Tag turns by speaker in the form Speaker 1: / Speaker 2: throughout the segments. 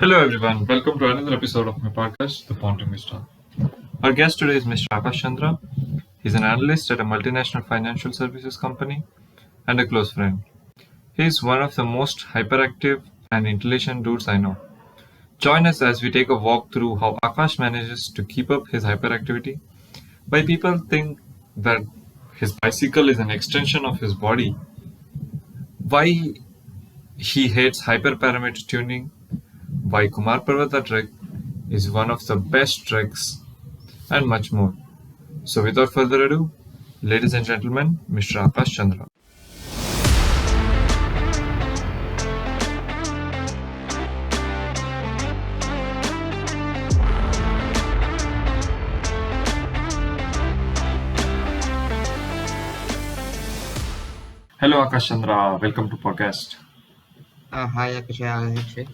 Speaker 1: Hello everyone, welcome to another episode of my podcast, The Ponting Wisdom. Our guest today is Mr. Aakash Chandra. He's an analyst at a multinational financial services company and a close friend. He is one of the most hyperactive and intelligent dudes I know. Join us as we take a walk through how Aakash manages to keep up his hyperactivity, why people think that his bicycle is an extension of his body, why he hates hyperparameter tuning, why Kumar Parvata trek is one of the best treks, and much more. So, without further ado, ladies and gentlemen, Mr. Aakash Chandra. Hello, Aakash Chandra. Welcome to podcast.
Speaker 2: Hi, Akshay.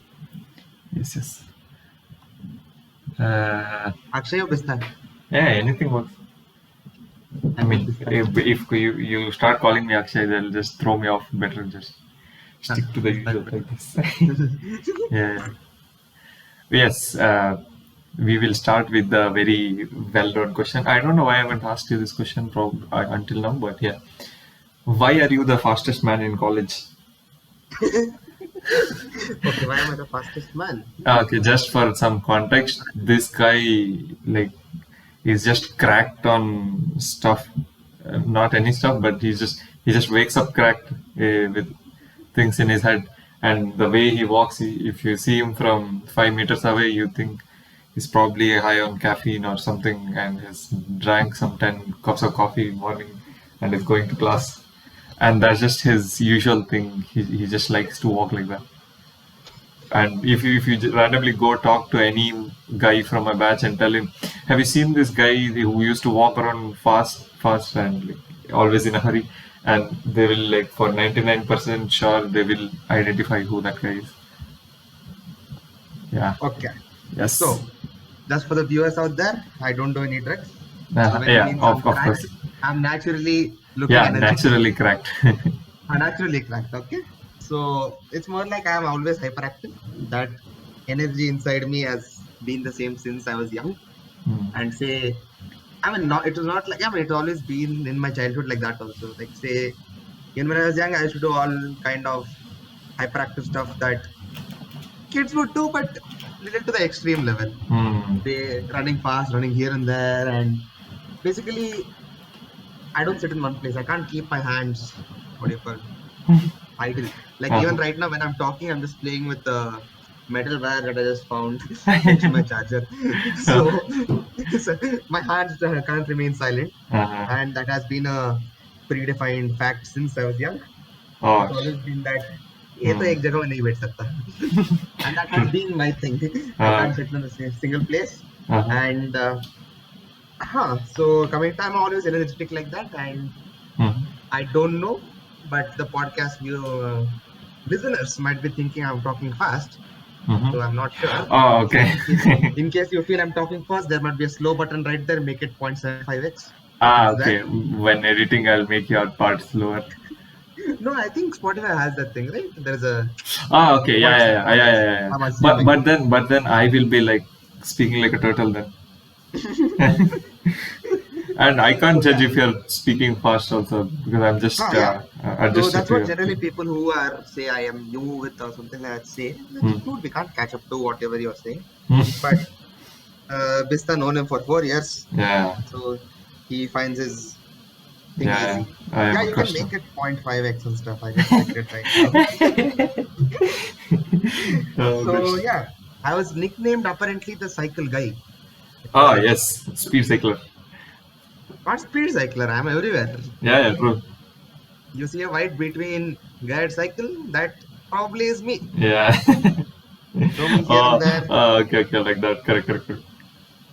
Speaker 1: Yes.
Speaker 2: Akshay or Bistar?
Speaker 1: Yeah, anything works. I mean, if you start calling me Akshay, they'll just throw me off. Better just stick to the usual like this. Yeah. Yes. We will start with the very well-known question. I don't know why I haven't asked you this question until now, but yeah. Why are you the fastest man in college?
Speaker 2: Okay, why am I the fastest man?
Speaker 1: Okay, just for some context, this guy like is just cracked on stuff, not any stuff, but he just wakes up cracked with things in his head, and the way he walks, if you see him from 5 meters away, you think he's probably high on caffeine or something, and has drank some 10 cups of coffee in morning, and is going to class, and that's just his usual thing. He just likes to walk like that. And if you randomly go talk to any guy from a batch and tell him, have you seen this guy who used to walk around fast and like, always in a hurry? And they will like for 99% sure they will identify who that guy is. Yeah.
Speaker 2: Okay,
Speaker 1: Yes.
Speaker 2: so just for the viewers out there, I don't do any drugs. When it
Speaker 1: Yeah.
Speaker 2: means
Speaker 1: Of
Speaker 2: I'm
Speaker 1: course.
Speaker 2: cracked, I'm naturally looking
Speaker 1: Yeah.
Speaker 2: energetic.
Speaker 1: Naturally cracked.
Speaker 2: I'm naturally cracked, okay? So it's more like I'm always hyperactive. That energy inside me has been the same since I was young. And say, I mean, not it was not like, it's always been in my childhood like that also. Like, say, even when I was young, I used to do all kind of hyperactive stuff that kids would do, but little to the extreme level. They running fast, running here and there, and basically, I don't sit in one place. I can't keep my hands, what do you call, idle. Like even right now, when I'm talking, I'm just playing with the metal wire that I just found next to my charger. so, so my hands can't remain silent, and that has been a predefined fact since I was young. It's always been that ये तो एक जगह में नहीं बैठ सकता, and that has been my thing. I can't sit in a single place, and so coming time, I'm always energetic like that, and I don't know, but the podcast listeners might be thinking I'm talking fast, so I'm not sure.
Speaker 1: Oh, okay.
Speaker 2: In case you feel I'm talking fast, there might be a slow button right there, make it 0.75x.
Speaker 1: Okay. When editing, I'll make your part slower.
Speaker 2: No, I think Spotify has that thing, right? There's a.
Speaker 1: Okay. Yeah. But then I will be like speaking like a turtle then. And I can't judge if you're speaking fast also because I'm just adjusted.
Speaker 2: So that's what generally people who are say I am new with or something like that say. Dude, we can't catch up to whatever you're saying. But Bista known him for 4 years.
Speaker 1: Yeah.
Speaker 2: So he finds his thing
Speaker 1: Yeah.
Speaker 2: easy.
Speaker 1: I
Speaker 2: You can make it 0.5x and stuff. I just checked it right now. So yeah, I was nicknamed apparently the cycle guy.
Speaker 1: Oh yes, speed cycler.
Speaker 2: Not speed cycler, I'm everywhere.
Speaker 1: Yeah, true.
Speaker 2: You see a white between guide cycle, that probably is me.
Speaker 1: Yeah.
Speaker 2: Throw me here and there.
Speaker 1: Okay, like that. Correct.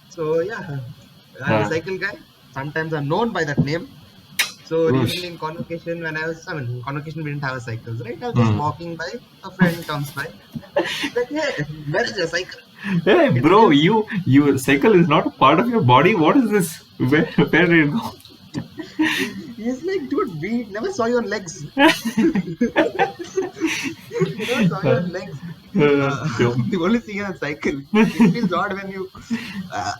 Speaker 2: So yeah, I'm a cycle guy. Sometimes I'm known by that name. So recently in convocation, in convocation we didn't have a cycles, right? I was just walking by, a friend comes by, like, hey, where is your cycle?
Speaker 1: Hey, bro, your cycle is not a part of your body. What is this? Where did it go?
Speaker 2: He's like, dude, we never saw your legs. We never saw your legs.
Speaker 1: Dumb.
Speaker 2: The only thing is cycle. It feels odd when you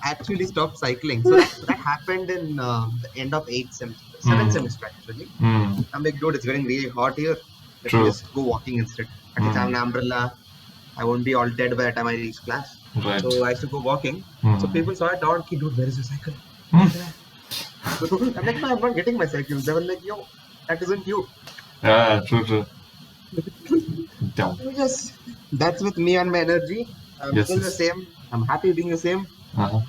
Speaker 2: actually stop cycling. So that happened in the end of eighth semester, seventh
Speaker 1: Mm.
Speaker 2: semester actually.
Speaker 1: Mm.
Speaker 2: I'm like, dude, it's getting really hot here. Let me
Speaker 1: True.
Speaker 2: just go walking instead. At least I have
Speaker 1: Mm.
Speaker 2: an umbrella. I won't be all dead by the time I reach class.
Speaker 1: Right.
Speaker 2: So I used to go walking. So
Speaker 1: Mm.
Speaker 2: people saw it out, "Ki, dude, where is your cycle?
Speaker 1: Mm.
Speaker 2: So I'm like, no, I'm not getting my cycle. They were like, yo, that isn't you.
Speaker 1: Yeah, true, true. Dumb.
Speaker 2: So yes, that's with me and my energy. I'm
Speaker 1: Yes,
Speaker 2: still the
Speaker 1: yes.
Speaker 2: same. I'm happy being the same.
Speaker 1: Uh-huh.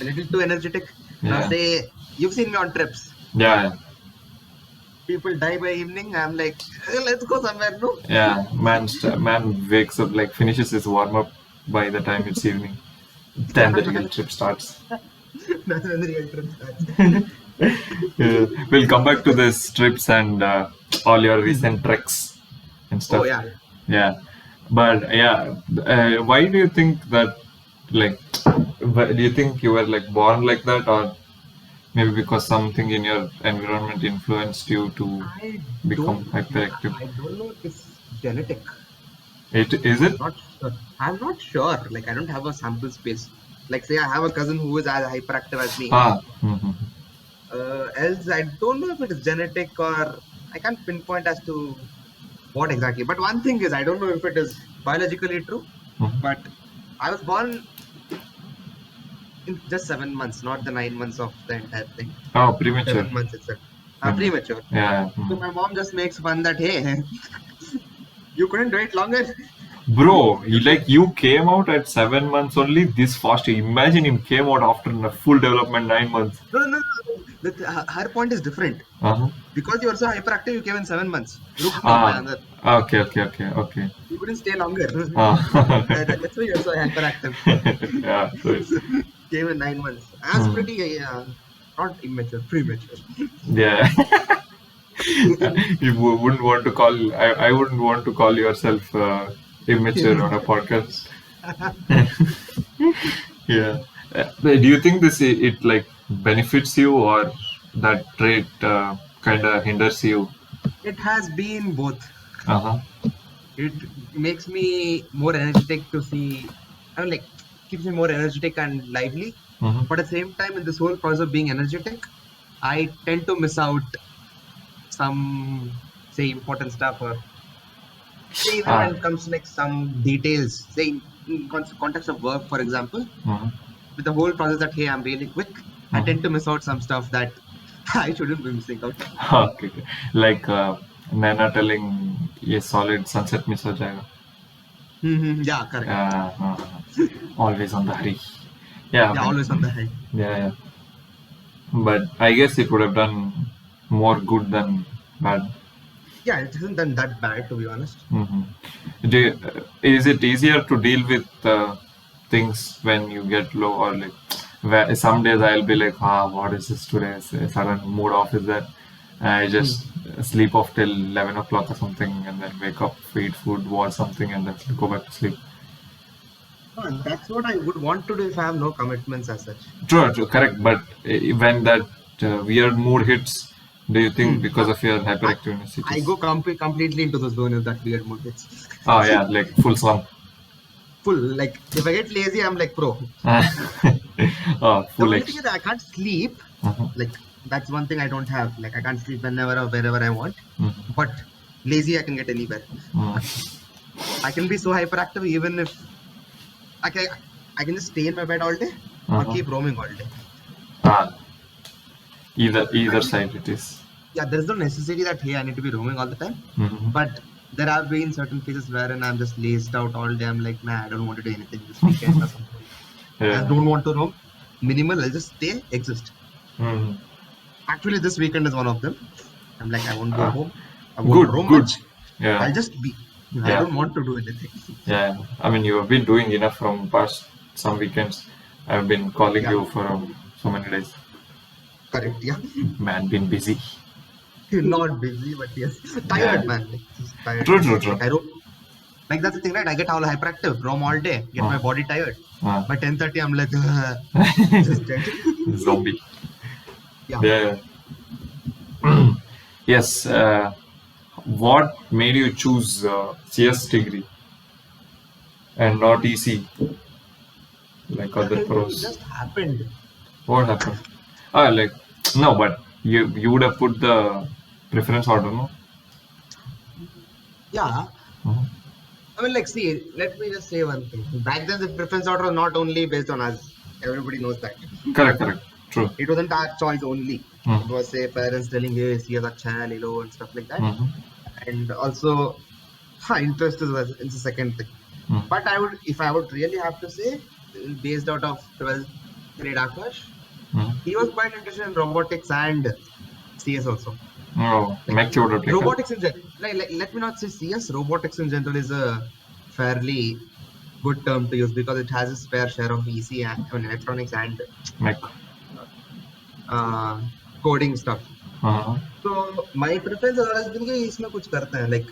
Speaker 2: A little too energetic. Now
Speaker 1: Yeah.
Speaker 2: say you've seen me on trips.
Speaker 1: Yeah,
Speaker 2: People die by evening. I'm like, let's go somewhere new.
Speaker 1: yeah. Man wakes up, like finishes his warm up by the time it's evening.
Speaker 2: Yeah,
Speaker 1: Then the real
Speaker 2: man.
Speaker 1: trip starts.
Speaker 2: That's when the real trip starts.
Speaker 1: Yeah. We'll come back to this trips and all your recent treks and
Speaker 2: Oh
Speaker 1: stuff.
Speaker 2: yeah.
Speaker 1: Yeah, but yeah, why do you think that? Like, do you think you were like born like that, or maybe because something in your environment influenced you to
Speaker 2: I
Speaker 1: become
Speaker 2: don't
Speaker 1: hyperactive?
Speaker 2: I don't know if it's genetic.
Speaker 1: It is
Speaker 2: I'm
Speaker 1: it?
Speaker 2: not sure. I'm not sure. Like I don't have a sample space. Like say I have a cousin who is as hyperactive as me.
Speaker 1: Ah, mm-hmm.
Speaker 2: Else I don't know if it is genetic or I can't pinpoint as to what exactly. But one thing is I don't know if it is biologically true.
Speaker 1: Mm-hmm.
Speaker 2: But I was born in just 7 months, not the 9 months of the entire thing.
Speaker 1: Oh, premature.
Speaker 2: 7 months itself.
Speaker 1: Mm.
Speaker 2: Premature.
Speaker 1: Yeah.
Speaker 2: So my mom just makes fun that hey, you couldn't wait longer.
Speaker 1: Bro, he
Speaker 2: You
Speaker 1: like you came out at 7 months only this fast. Imagine him came out after a full development 9 months.
Speaker 2: no. Her point is different.
Speaker 1: Uh-huh.
Speaker 2: Because you are so hyperactive, you came in 7 months. Look me, my
Speaker 1: Ah,
Speaker 2: other.
Speaker 1: okay.
Speaker 2: You couldn't stay longer.
Speaker 1: Ah,
Speaker 2: That's why you're so hyperactive.
Speaker 1: yeah, so,
Speaker 2: Came in 9 months. That's
Speaker 1: hmm,
Speaker 2: pretty, not immature, premature.
Speaker 1: yeah. You wouldn't want to call. I wouldn't want to call yourself immature on a podcast. Yeah. Do you think this it like benefits you or that trait kind of hinders you?
Speaker 2: It has been both.
Speaker 1: Uh-huh.
Speaker 2: It makes me more energetic to see, I mean, like, keeps me more energetic and lively.
Speaker 1: Mm-hmm.
Speaker 2: But at the same time, in this whole process of being energetic, I tend to miss out some, say, important stuff or say even when
Speaker 1: Ah.
Speaker 2: it comes to like some details, say in context of work, for example,
Speaker 1: Mm-hmm.
Speaker 2: with the whole process that hey, I'm really quick, I
Speaker 1: Mm-hmm.
Speaker 2: tend to miss out some stuff that I shouldn't be missing out.
Speaker 1: Okay. Like Naina telling ये solid sunset miss हो जाएगा.
Speaker 2: Yeah, correct.
Speaker 1: Always on the hurry. Yeah,
Speaker 2: Yeah, always on the high.
Speaker 1: yeah. But I guess it would have done more good than bad.
Speaker 2: Yeah, it isn't done that bad to be honest.
Speaker 1: Hmm. Is it easier to deal with things when you get low, or like some days I'll be like, what is this today? Sudden mood off is that I just
Speaker 2: Hmm.
Speaker 1: sleep off till 11 o'clock or something, and then wake up, eat food, watch something, and then go back to sleep.
Speaker 2: That's what I would want to do if I have no commitments as such.
Speaker 1: True, correct. But when that weird mood hits, do you think
Speaker 2: Hmm.
Speaker 1: because of your
Speaker 2: I,
Speaker 1: hyperactiveness, it
Speaker 2: I
Speaker 1: is?
Speaker 2: go completely into those zones that weird mood hits.
Speaker 1: Oh yeah, like full slump.
Speaker 2: Full. Like if I get lazy, I'm like pro.
Speaker 1: Oh,
Speaker 2: The
Speaker 1: full
Speaker 2: only thing
Speaker 1: X.
Speaker 2: is I can't sleep.
Speaker 1: Uh-huh.
Speaker 2: Like that's one thing I don't have. Like I can't sleep whenever or wherever I want.
Speaker 1: Mhm.
Speaker 2: But lazy I can get anywhere. I can be so hyperactive even if I can I can just stay in my bed all day or
Speaker 1: Uh-huh.
Speaker 2: keep roaming all day.
Speaker 1: Ah, either
Speaker 2: Actually,
Speaker 1: side it is.
Speaker 2: yeah, there's no necessity that hey I need to be roaming all the time.
Speaker 1: Mhm.
Speaker 2: But there have been certain cases wherein I'm just lazed out all day. I'm like, nah, I don't want to do anything this weekend or something. I just
Speaker 1: Yeah.
Speaker 2: don't want to roam. Minimal, I'll just stay, exist.
Speaker 1: Mhm.
Speaker 2: Actually, this weekend is one of them. I'm like, I won't go
Speaker 1: Ah,
Speaker 2: home. I won't
Speaker 1: good,
Speaker 2: roam
Speaker 1: good.
Speaker 2: much.
Speaker 1: Yeah,
Speaker 2: I'll just be. I
Speaker 1: yeah,
Speaker 2: don't want to do anything.
Speaker 1: yeah. I mean, you have been doing enough from past some weekends. I've been calling
Speaker 2: Yeah,
Speaker 1: you for so many days.
Speaker 2: correct. Yeah,
Speaker 1: Man, been busy.
Speaker 2: not busy, but yes,
Speaker 1: Yeah.
Speaker 2: tired, man. Like, just tired
Speaker 1: True,
Speaker 2: from
Speaker 1: true,
Speaker 2: work.
Speaker 1: true.
Speaker 2: Like I don't. Like that's the thing, right? I get all hyperactive, roam all day, get my
Speaker 1: Uh,
Speaker 2: body tired.
Speaker 1: uh.
Speaker 2: By 10:30, I'm like, just dead.
Speaker 1: Zombie.
Speaker 2: Yeah.
Speaker 1: Yeah. Yes. What made you choose CS degree? and not EC like other
Speaker 2: It
Speaker 1: pros.
Speaker 2: just happened.
Speaker 1: What happened? Ah, like no, but you would have put the preference order, no?
Speaker 2: Yeah.
Speaker 1: Mhm.
Speaker 2: I mean, like, see, let me just say one thing. Back then, the preference order was not only based on us. Everybody knows that.
Speaker 1: Correct, correct, true.
Speaker 2: It wasn't our choice only. It
Speaker 1: Mhm.
Speaker 2: was, say, parents telling, hey, see, acha hai, le lo, and stuff like that.
Speaker 1: Mhm.
Speaker 2: And also, interest is the second thing.
Speaker 1: Mhm.
Speaker 2: But if I would really have to say, based out of 12th grade Akash,
Speaker 1: Mhm.
Speaker 2: he was quite interested in robotics and CS also.
Speaker 1: Oh,
Speaker 2: Like
Speaker 1: make you would take it.
Speaker 2: robotics in general, like let me not say CS, robotics in general is a fairly good term to use because it has its fair share of EC and I mean, electronics and
Speaker 1: Make.
Speaker 2: uh, coding stuff.
Speaker 1: Uh-huh.
Speaker 2: So my preference is always been कि इसमें कुछ करते हैं. Like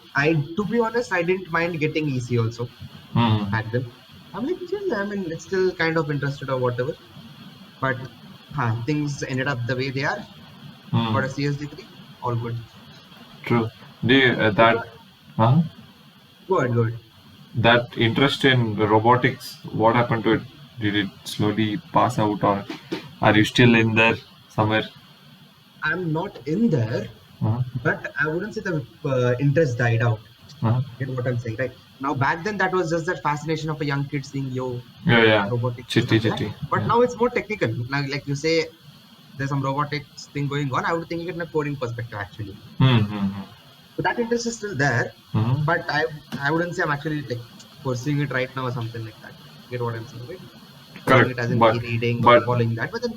Speaker 2: to be honest, I didn't mind getting EC also
Speaker 1: Mhm.
Speaker 2: back then. I'm like, chill, I mean, it's still kind of interested or whatever. But things ended up the way they are. Got a
Speaker 1: Mhm.
Speaker 2: CS degree, all good.
Speaker 1: True. Do you,
Speaker 2: So,
Speaker 1: that huh?
Speaker 2: good, good.
Speaker 1: That interest in robotics, what happened to it? Did it slowly pass out, or are you still in there somewhere?
Speaker 2: I'm not in there,
Speaker 1: Uh-huh.
Speaker 2: but I wouldn't say the interest died out.
Speaker 1: Uh-huh.
Speaker 2: Get what I'm saying, right? Now, back then, that was just that fascination of a young kid seeing
Speaker 1: Yeah, yeah.
Speaker 2: robotics and
Speaker 1: Chitty,
Speaker 2: stuff like that.
Speaker 1: chitty.
Speaker 2: But
Speaker 1: Yeah.
Speaker 2: now it's more technical. Like you say, there's some robotics thing going on. I would think it in a coding perspective, actually.
Speaker 1: Mm-hmm.
Speaker 2: So that interest is still there,
Speaker 1: Mm-hmm.
Speaker 2: but I wouldn't say I'm actually like pursuing it right now or something like that. Get what I'm saying, right? Pursuing
Speaker 1: Correct.
Speaker 2: it as in reading or
Speaker 1: But
Speaker 2: following that. But then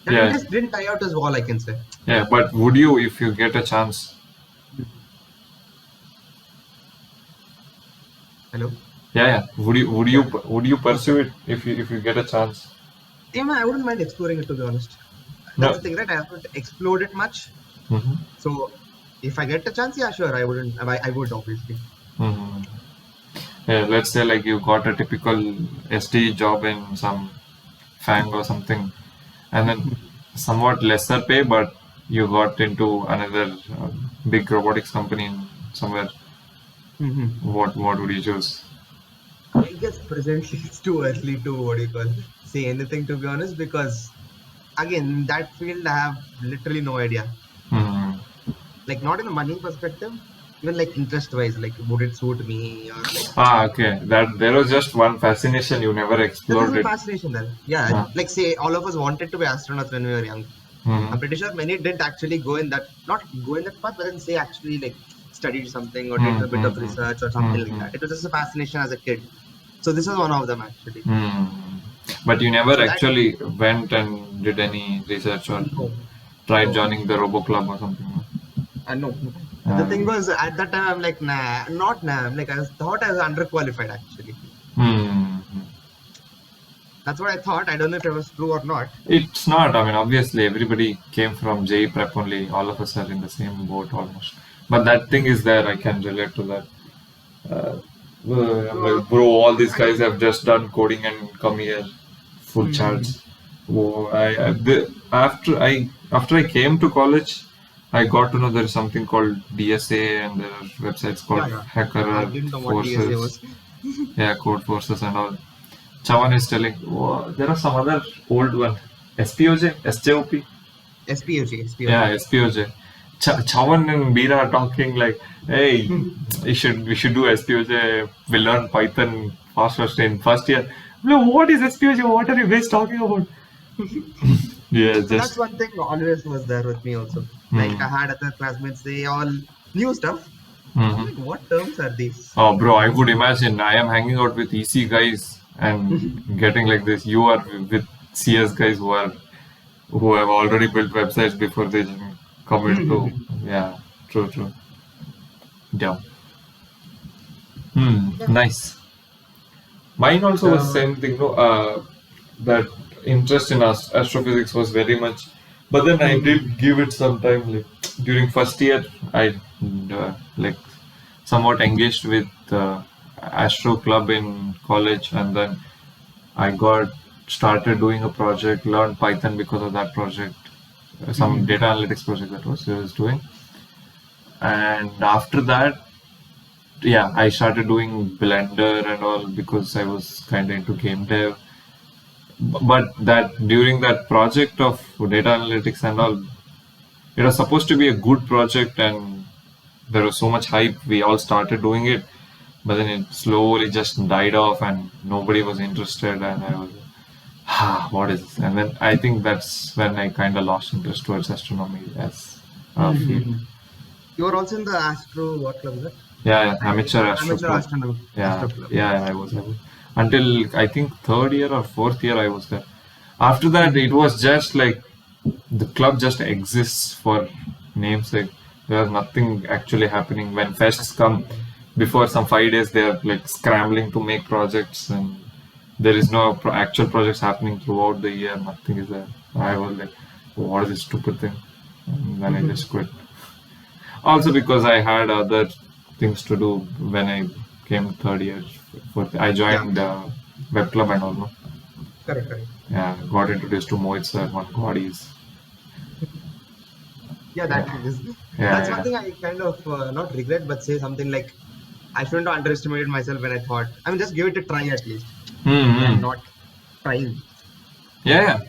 Speaker 2: that
Speaker 1: yeah,
Speaker 2: interest didn't die out as wall, I can say.
Speaker 1: yeah. But would you, if you get a chance?
Speaker 2: Hello?
Speaker 1: Yeah, yeah.
Speaker 2: Yeah.
Speaker 1: Would you pursue it if you get a chance?
Speaker 2: Yeah, man, I wouldn't mind exploring it to be honest. That's
Speaker 1: No.
Speaker 2: the thing, right? I haven't explored it much.
Speaker 1: Mm-hmm.
Speaker 2: So if I get a chance, yeah, sure, I wouldn't. I would obviously.
Speaker 1: Mm-hmm. Yeah, let's say like you got a typical SD job in some Fang or something, and then somewhat lesser pay, but you got into another big robotics company in somewhere.
Speaker 2: Mhm.
Speaker 1: What would you choose?
Speaker 2: I guess presently it's too early to what do you call say anything to be honest because again in that field I have literally no idea.
Speaker 1: Hmm.
Speaker 2: Like not in the money perspective, even like interest wise, like would it suit me or like
Speaker 1: Ah, okay. That there was just one fascination you never
Speaker 2: there's
Speaker 1: explored
Speaker 2: a
Speaker 1: it.
Speaker 2: fascination there. Yeah,
Speaker 1: Ah.
Speaker 2: like say all of us wanted to be astronauts when we were young.
Speaker 1: Hmm.
Speaker 2: I'm pretty sure many didn't actually go in that not go in that path, but then say actually like studied something or did
Speaker 1: Hmm.
Speaker 2: a bit
Speaker 1: Hmm.
Speaker 2: of
Speaker 1: Hmm.
Speaker 2: research or
Speaker 1: Hmm.
Speaker 2: something like
Speaker 1: Hmm.
Speaker 2: that. It was just a fascination as a kid. So this is one of them actually.
Speaker 1: Hmm. But you never
Speaker 2: So that
Speaker 1: actually went and did any research or
Speaker 2: no,
Speaker 1: tried
Speaker 2: no.
Speaker 1: joining the Robo Club or something. No?
Speaker 2: No. The thing
Speaker 1: Um,
Speaker 2: was, at that time, I'm like, nah, not nah. I'm like, thought I was underqualified actually.
Speaker 1: hmm.
Speaker 2: That's what I thought. I don't know if it was true or not.
Speaker 1: It's not. I mean, obviously, everybody came from JE prep only. All of us are in the same boat almost. But that thing is there. I can relate to that. Uh, I'm
Speaker 2: So,
Speaker 1: like, bro, all these
Speaker 2: I,
Speaker 1: guys have just done coding and come here, full
Speaker 2: hmm,
Speaker 1: charts. Oh, after I came to college, I got to know there is something called DSA and there are websites called
Speaker 2: yeah, yeah. I
Speaker 1: Hacker
Speaker 2: didn't know what DSA
Speaker 1: Forces,
Speaker 2: was.
Speaker 1: yeah, Code Forces and all. Chavan is telling, oh, there are some other old one, SPOJ, SJOP.
Speaker 2: SPOG,
Speaker 1: Yeah,
Speaker 2: SPOG.
Speaker 1: SPOJ. Chavan and Bira are talking like, hey, we should do SPOJ. We learn Python fast in first year. No, what is SPOJ? What are you guys talking about? Yeah,
Speaker 2: So that's
Speaker 1: just.
Speaker 2: one thing always was there with me also. Like
Speaker 1: Hmm.
Speaker 2: I had other classmates, they all knew stuff. I'm
Speaker 1: Hmm.
Speaker 2: like, what terms are these?
Speaker 1: Oh, bro, I would imagine I am hanging out with EC guys and getting like this. You are with CS guys who have already built websites before they come into. Yeah, true, true. Yeah. Hmm.
Speaker 2: Yeah.
Speaker 1: Nice. Mine also was
Speaker 2: So,
Speaker 1: same thing. No, that interest in astrophysics was very much, but then I did give it some time. Like during first year, I like somewhat engaged with Astro Club in college, and then I got started doing a project, learned Python because of that project, some data analytics project that was I was doing, and after that. yeah, I started doing Blender and all because I was kind of into game dev. But that during that project of data analytics and all, it was supposed to be a good project and there was so much hype. We all started doing it, but then it slowly just died off and nobody was interested. And I was, what is this? And then I think that's when I kind of lost interest towards astronomy as a field.
Speaker 2: You were also in the Astro, what club is that?
Speaker 1: Yeah, amateur astro
Speaker 2: Amateur
Speaker 1: club.
Speaker 2: astronomy.
Speaker 1: Yeah,
Speaker 2: Astro club.
Speaker 1: yeah, I was until I think third year or fourth year I was there. After that, it was just like the club just exists for namesake. There's nothing actually happening. When fests come, before some 5 days, they're like scrambling to make projects, and there is no actual projects happening throughout the year. Nothing is there. I was like, what is this stupid thing? And then I just quit. Also because I had other things to do when I came third year. I joined web club and all. No?
Speaker 2: Correct, correct.
Speaker 1: Yeah, got introduced to Mohit sir, one Godis.
Speaker 2: Yeah, that's one thing I kind of not regret, but say something like I shouldn't have underestimated myself when I thought. I mean, just give it a try at least. And not trying.
Speaker 1: Yeah.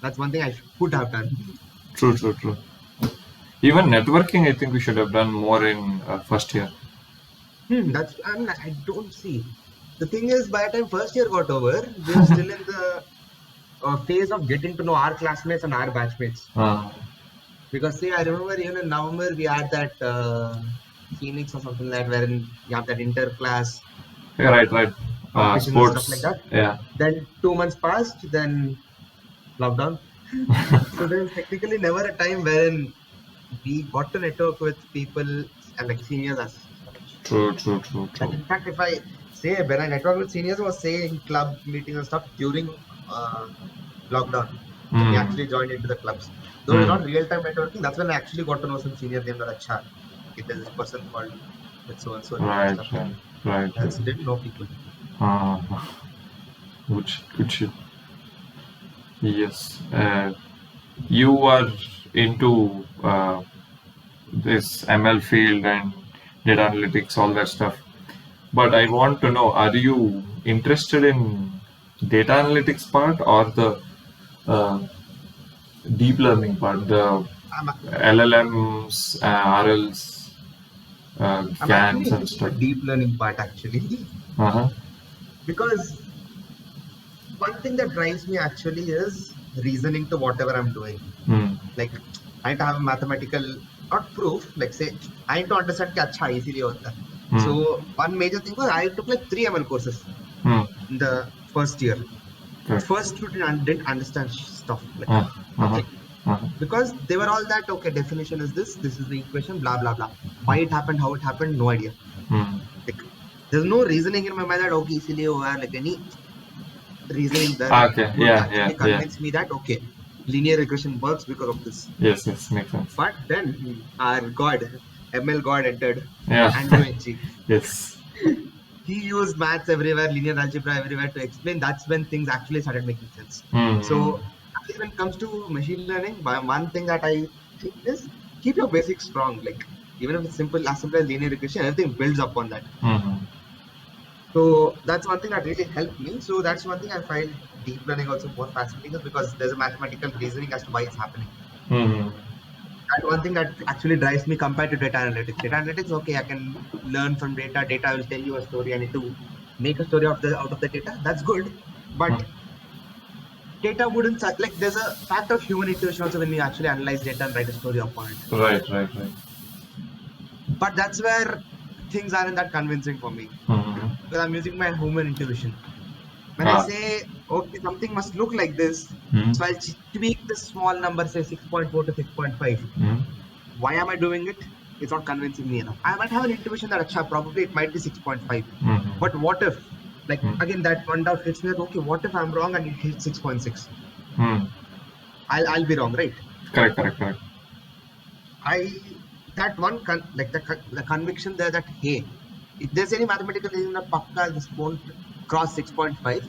Speaker 2: That's one thing I could have done.
Speaker 1: True. Even networking, I think we should have done more in first year.
Speaker 2: I don't see. The thing is, by the time first year got over, we were still in the phase of getting to know our classmates and our batchmates. Because see, I remember even in November we had that Phoenix or something like that, wherein you have that inter-class.
Speaker 1: Yeah, right. Sports
Speaker 2: and stuff like that.
Speaker 1: Yeah.
Speaker 2: Then 2 months passed, then lockdown. So there was technically never a time wherein we got to network with people and like seniors as such.
Speaker 1: True.
Speaker 2: And in fact, if I say when I network with seniors, was say in club meetings and stuff during lockdown. We actually joined into the clubs. Though it's not real-time networking, that's when I actually got to know some senior names that Acha. Okay, there's this person called so and so.
Speaker 1: Right.
Speaker 2: Else didn't know people.
Speaker 1: Good shit. Yes. You are into this ML field and data analytics, all that stuff. But I want to know, are you interested in data analytics part or the deep learning part, the LLMs, RLs, GANs and stuff?
Speaker 2: The deep learning part actually. Because one thing that drives me actually is reasoning to whatever I'm doing. Like I need to have a mathematical, not proof, like say I need to understand कि अच्छा इसीलिए होता है. So one major thing was I took like 3 ML courses in the first year. First two didn't understand stuff like that. Because they were all that definition is this is the equation, blah blah blah. Why it happened, how it happened, no idea. Like there's no reasoning in my mind that इसीलिए हुआ, like any reasoning that would convince me that linear regression works because of this.
Speaker 1: Yes, makes sense.
Speaker 2: But then our God, ML God entered. Andrew Ng.
Speaker 1: Yes.
Speaker 2: He used maths everywhere, linear algebra everywhere to explain. That's when things actually started making sense. So when it comes to machine learning, one thing that I think is keep your basics strong. Like even if it's simple as linear regression, everything builds upon that. So that's one thing that really helped me. So that's one thing I find deep learning also more fascinating because there's a mathematical reasoning as to why it's happening. And one thing that actually drives me compared to data analytics. Data analytics, I can learn from data. Data will tell you a story. I need to make a story out of the data. That's good. But data wouldn't, like there's a fact of human intuition also when you actually analyze data and write a story upon it.
Speaker 1: Right.
Speaker 2: But that's where things aren't that convincing for me. Because I'm using my human intuition. When I say, something must look like this, so I'll tweak this small number, say 6.4 to 6.5. Why am I doing it? It's not convincing me enough. I might have an intuition that probably it might be 6.5. But what if, like again, that one doubt hits me that, what if I'm wrong and it hits 6.6? I'll be wrong, right?
Speaker 1: Correct.
Speaker 2: The conviction there that, hey, if there's any mathematical reason that pakka this won't cross 6.5,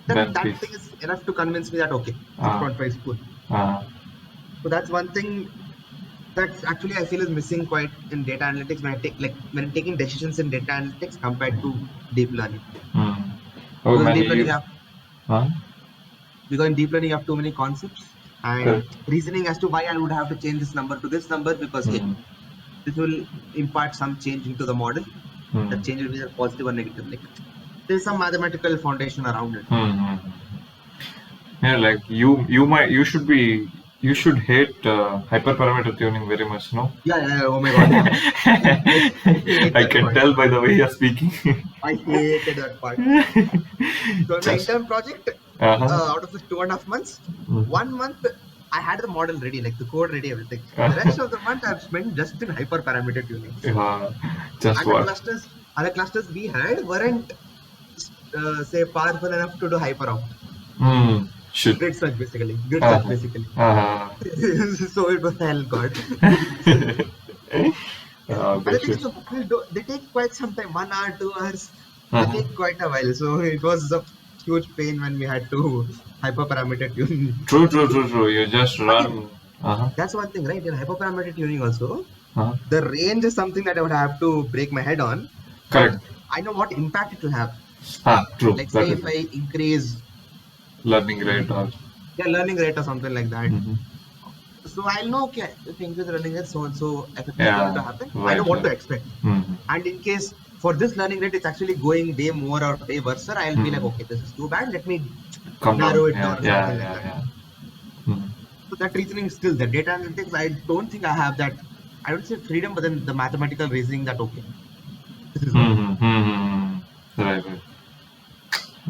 Speaker 2: then that thing is enough to convince me that 6.5 is good. So that's one thing That's actually I feel is missing quite in data analytics when I take like when I'm taking decisions in data analytics compared to deep learning.
Speaker 1: Hmm. Oh
Speaker 2: Because in
Speaker 1: man,
Speaker 2: deep learning
Speaker 1: you.
Speaker 2: you have
Speaker 1: Huh?
Speaker 2: because in deep learning you have too many concepts and
Speaker 1: Correct.
Speaker 2: reasoning as to why I would have to change this number to this number because hey,
Speaker 1: Hmm.
Speaker 2: this will impart some change into the model.
Speaker 1: Hmm.
Speaker 2: That change will be either positive or negative. Like there's some mathematical foundation around it.
Speaker 1: Hmm. Hmm. Yeah, like you should be, you should hate hyperparameter tuning very much, no?
Speaker 2: Yeah, yeah, yeah, oh my god, yeah. I hate
Speaker 1: I
Speaker 2: that
Speaker 1: can
Speaker 2: part.
Speaker 1: tell by the way you're speaking.
Speaker 2: I hated that part. So in my
Speaker 1: Just.
Speaker 2: intern project,
Speaker 1: Uh-huh.
Speaker 2: out of the 2.5 months,
Speaker 1: Mhm.
Speaker 2: 1 month I had the model ready, like the code ready, everything. The
Speaker 1: Uh,
Speaker 2: rest of the month I've spent just in hyperparameter tunings.
Speaker 1: yeah, just
Speaker 2: And the
Speaker 1: what?
Speaker 2: clusters we had weren't say powerful enough to do hyper opt.
Speaker 1: Hmm. Should.
Speaker 2: Grid search basically. Grid search
Speaker 1: Uh-huh.
Speaker 2: basically.
Speaker 1: Uh-huh.
Speaker 2: So it was hell god. And the
Speaker 1: Bet
Speaker 2: thing
Speaker 1: you.
Speaker 2: is, they take quite some time, 1 hour, 2 hours. They
Speaker 1: Uh-huh.
Speaker 2: take quite a while. So it was a huge pain when we had to hyperparameter tune.
Speaker 1: True, true, true, true. You just
Speaker 2: Again,
Speaker 1: run. Uh-huh.
Speaker 2: that's one thing, right? In hyperparameter tuning also,
Speaker 1: Uh-huh.
Speaker 2: the range is something that I would have to break my head on, but
Speaker 1: Correct.
Speaker 2: I know what impact it will have.
Speaker 1: Ah, true.
Speaker 2: Like
Speaker 1: That
Speaker 2: say
Speaker 1: is
Speaker 2: if
Speaker 1: it.
Speaker 2: I increase
Speaker 1: Learning rate or.
Speaker 2: the learning rate or something like that.
Speaker 1: Mhm.
Speaker 2: So I'll know, okay, if I increase the learning rate, so and so effect is going
Speaker 1: Yeah.
Speaker 2: to happen. I know
Speaker 1: Right.
Speaker 2: what
Speaker 1: Right.
Speaker 2: to expect.
Speaker 1: Mm-hmm.
Speaker 2: And in case for this learning rate, it's actually going way more or way worse, I'll be like,
Speaker 1: Mm.
Speaker 2: okay, this is too bad. Let me
Speaker 1: Come down.
Speaker 2: narrow it
Speaker 1: Yeah.
Speaker 2: down or
Speaker 1: Yeah.
Speaker 2: something like
Speaker 1: Yeah.
Speaker 2: that.
Speaker 1: Yeah. Mm.
Speaker 2: So that reasoning is still there. Data analytics, I don't think I have that. I would say freedom, but then the mathematical reasoning that okay, this is what.
Speaker 1: Mm-hmm. Mm-hmm. Right. Right.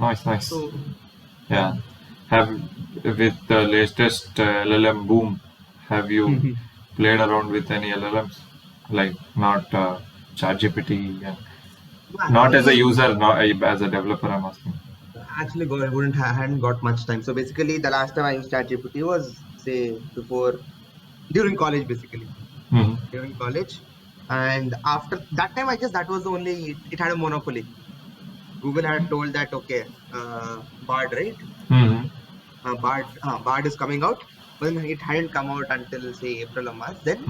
Speaker 1: Nice. Nice.
Speaker 2: So yeah.
Speaker 1: Yeah. Have with the latest LLM boom, have you played around with any LLMs? Like not ChatGPT, and not as a
Speaker 2: I
Speaker 1: user, not as a developer. I'm asking.
Speaker 2: actually hadn't got much time. So basically, the last time I used ChatGPT was say before during college, basically
Speaker 1: Mm-hmm.
Speaker 2: during college, and after that time, I guess that was the only it had a monopoly. Google had told that okay, Bard, right?
Speaker 1: Mm-hmm.
Speaker 2: Bard is coming out, but then it hadn't come out until say April or March. Then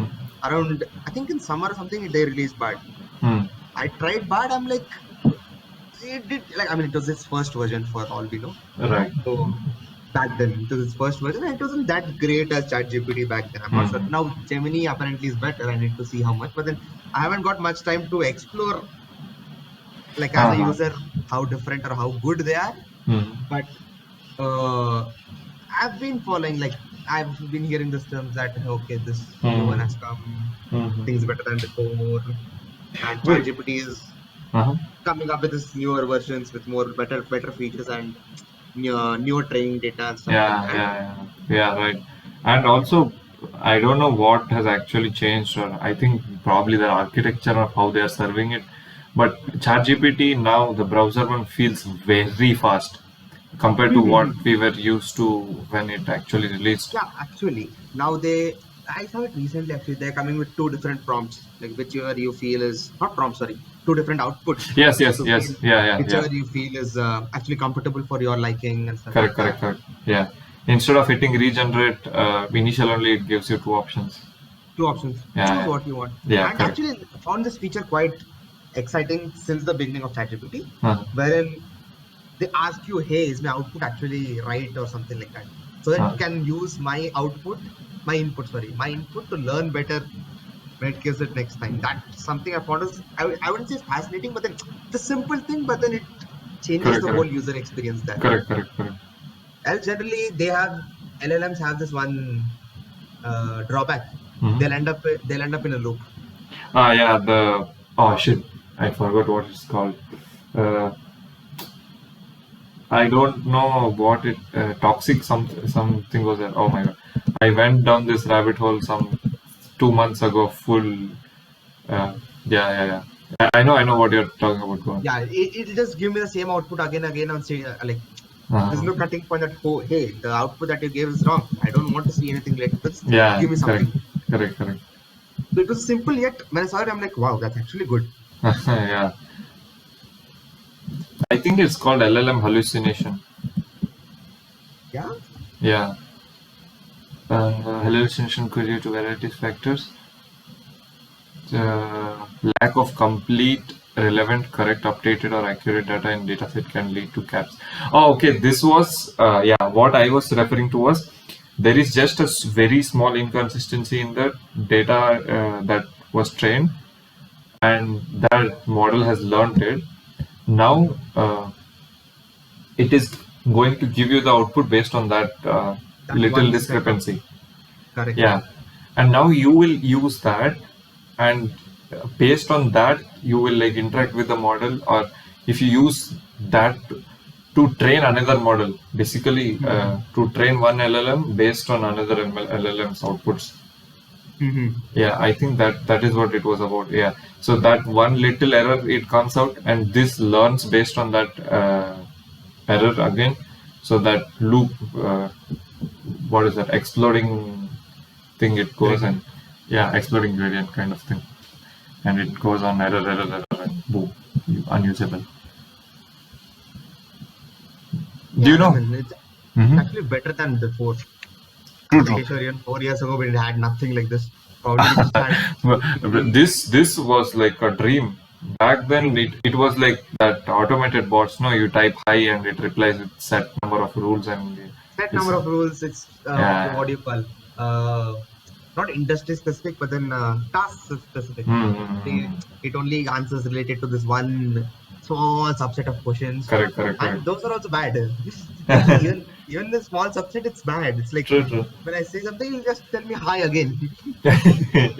Speaker 2: around I think in summer or something they released Bard.
Speaker 1: Mm-hmm.
Speaker 2: I tried Bard. I'm like it did like I mean it was its first version for all we know.
Speaker 1: Right.
Speaker 2: So back then it was its first version and it wasn't that great as ChatGPT back then. I'm not sure.
Speaker 1: Mm-hmm.
Speaker 2: Now Gemini apparently is better. I need to see how much, but then I haven't got much time to explore like as a
Speaker 1: Uh-huh.
Speaker 2: user how different or how good they are.
Speaker 1: Mm-hmm.
Speaker 2: But uh, I've been following like I've been hearing this terms that okay this new one has come,
Speaker 1: Mm-hmm.
Speaker 2: things better than before, and
Speaker 1: Wait.
Speaker 2: ChatGPT is
Speaker 1: Uh-huh.
Speaker 2: coming up with this newer versions with more better features and newer training data and stuff like
Speaker 1: Yeah,
Speaker 2: that.
Speaker 1: yeah, yeah, yeah, right. And also, I don't know what has actually changed, or I think probably the architecture of how they are serving it. But ChatGPT now, the browser one feels very fast compared to what we were used to when it actually released.
Speaker 2: Yeah, actually, now I saw it recently. Actually, they're coming with two different prompts, like whichever you feel is not prompt, sorry, two different outputs
Speaker 1: Yes, yes,
Speaker 2: to feel
Speaker 1: yes, yeah, yeah, yeah.
Speaker 2: whichever you feel is actually comfortable for your liking and stuff
Speaker 1: Correct,
Speaker 2: like
Speaker 1: correct,
Speaker 2: that.
Speaker 1: correct. Yeah. Instead of hitting regenerate, initial only it gives you two options.
Speaker 2: Two options,
Speaker 1: Yeah,
Speaker 2: choose
Speaker 1: yeah,
Speaker 2: what you want.
Speaker 1: yeah,
Speaker 2: And
Speaker 1: correct.
Speaker 2: actually, I found this feature quite exciting since the beginning of ChatGPT,
Speaker 1: Uh,
Speaker 2: wherein they ask you, "Hey, is my output actually right?" or something like that, so that
Speaker 1: uh,
Speaker 2: it can use my input to learn better when it gives it next time. That's something I found is I wouldn't say it's fascinating, but then it's a simple thing, but then it changes
Speaker 1: correct,
Speaker 2: the
Speaker 1: correct,
Speaker 2: whole user experience there.
Speaker 1: correct, correct, correct.
Speaker 2: Else, generally, LLMs have this one drawback.
Speaker 1: Mm-hmm.
Speaker 2: They'll end up in a loop.
Speaker 1: Ah, yeah, the oh shit, I forgot what it's called. Uh, I don't know what it toxic something was there. Oh my god, I went down this rabbit hole some 2 months ago. Full, yeah, yeah, yeah. I know what you're talking about. Go on.
Speaker 2: Yeah, it'll just give me the same output again and say like there's
Speaker 1: Uh,
Speaker 2: no cutting point that oh hey the output that you gave is wrong. I don't want to see anything later. Just
Speaker 1: yeah,
Speaker 2: give me
Speaker 1: correct,
Speaker 2: something.
Speaker 1: correct, correct.
Speaker 2: So it was simple yet when I saw it, I'm like, wow, that's actually good.
Speaker 1: Yeah, I think it's called LLM hallucination.
Speaker 2: Yeah.
Speaker 1: Yeah, hallucination could due to variety factors. lack of complete, relevant, correct, updated, or accurate data in dataset can lead to gaps. Oh, okay. This was what I was referring to was there is just a very small inconsistency in the data that was trained, and that model has learned it. Now it is going to give you the output based on that
Speaker 2: That
Speaker 1: little
Speaker 2: one set of
Speaker 1: discrepancy.
Speaker 2: correct.
Speaker 1: Yeah, and now you will use that, and based on that, you will like interact with the model, or if you use that to train another model, basically to train one LLM based on another LLM's outputs. Yeah, I think that is what it was about. Yeah, so that one little error it comes out, and this learns based on that error again. So that loop, what is that? Exploding thing. It goes and
Speaker 2: Gradient.
Speaker 1: yeah, exploding gradient kind of thing, and it goes on error, and boom, unusable. Do you
Speaker 2: Yeah, I
Speaker 1: know?
Speaker 2: mean it's
Speaker 1: Mm-hmm.
Speaker 2: actually better than before.
Speaker 1: True,
Speaker 2: I'm
Speaker 1: true.
Speaker 2: pretty sure even 4 years ago we had nothing like this. Probably we just had
Speaker 1: But
Speaker 2: maybe
Speaker 1: this was like a dream. Back then, it was like that automated bots. No, you type hi and it replies with set number of rules and
Speaker 2: set
Speaker 1: this.
Speaker 2: number of rules. It's
Speaker 1: Yeah.
Speaker 2: what do you call? Not industry specific, but then task specific.
Speaker 1: Hmm.
Speaker 2: It only answers related to this one small subset of questions,
Speaker 1: Correct, correct,
Speaker 2: and
Speaker 1: correct.
Speaker 2: those are also bad. Like even the small subset, it's bad. It's like
Speaker 1: True, true.
Speaker 2: when I say something, you just tell me hi again.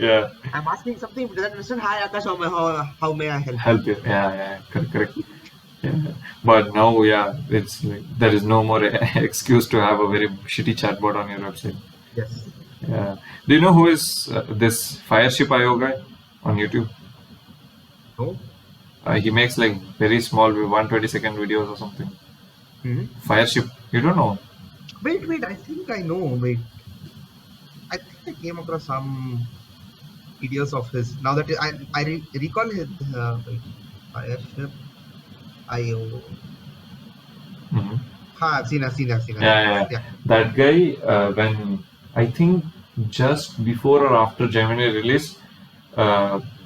Speaker 1: Yeah.
Speaker 2: I'm asking something, but doesn't understand. Hi, Akash, how may I help you?
Speaker 1: Help you. Yeah, yeah, correct, correct. Yeah. But now, yeah, it's like there is no more excuse to have a very shitty chatbot on your website.
Speaker 2: Yes.
Speaker 1: Yeah. Do you know who is this Fireship IO guy on YouTube?
Speaker 2: No.
Speaker 1: He makes like very small 120-second videos or something.
Speaker 2: Hmm.
Speaker 1: Fireship, you don't know?
Speaker 2: Wait. I think I know. Wait. I think I came across some videos of his. Now that I recall his wait, Fireship IO.
Speaker 1: Mhm.
Speaker 2: I've seen.
Speaker 1: Yeah, yeah.
Speaker 2: Yeah.
Speaker 1: That guy, when I think just before or after Gemini release,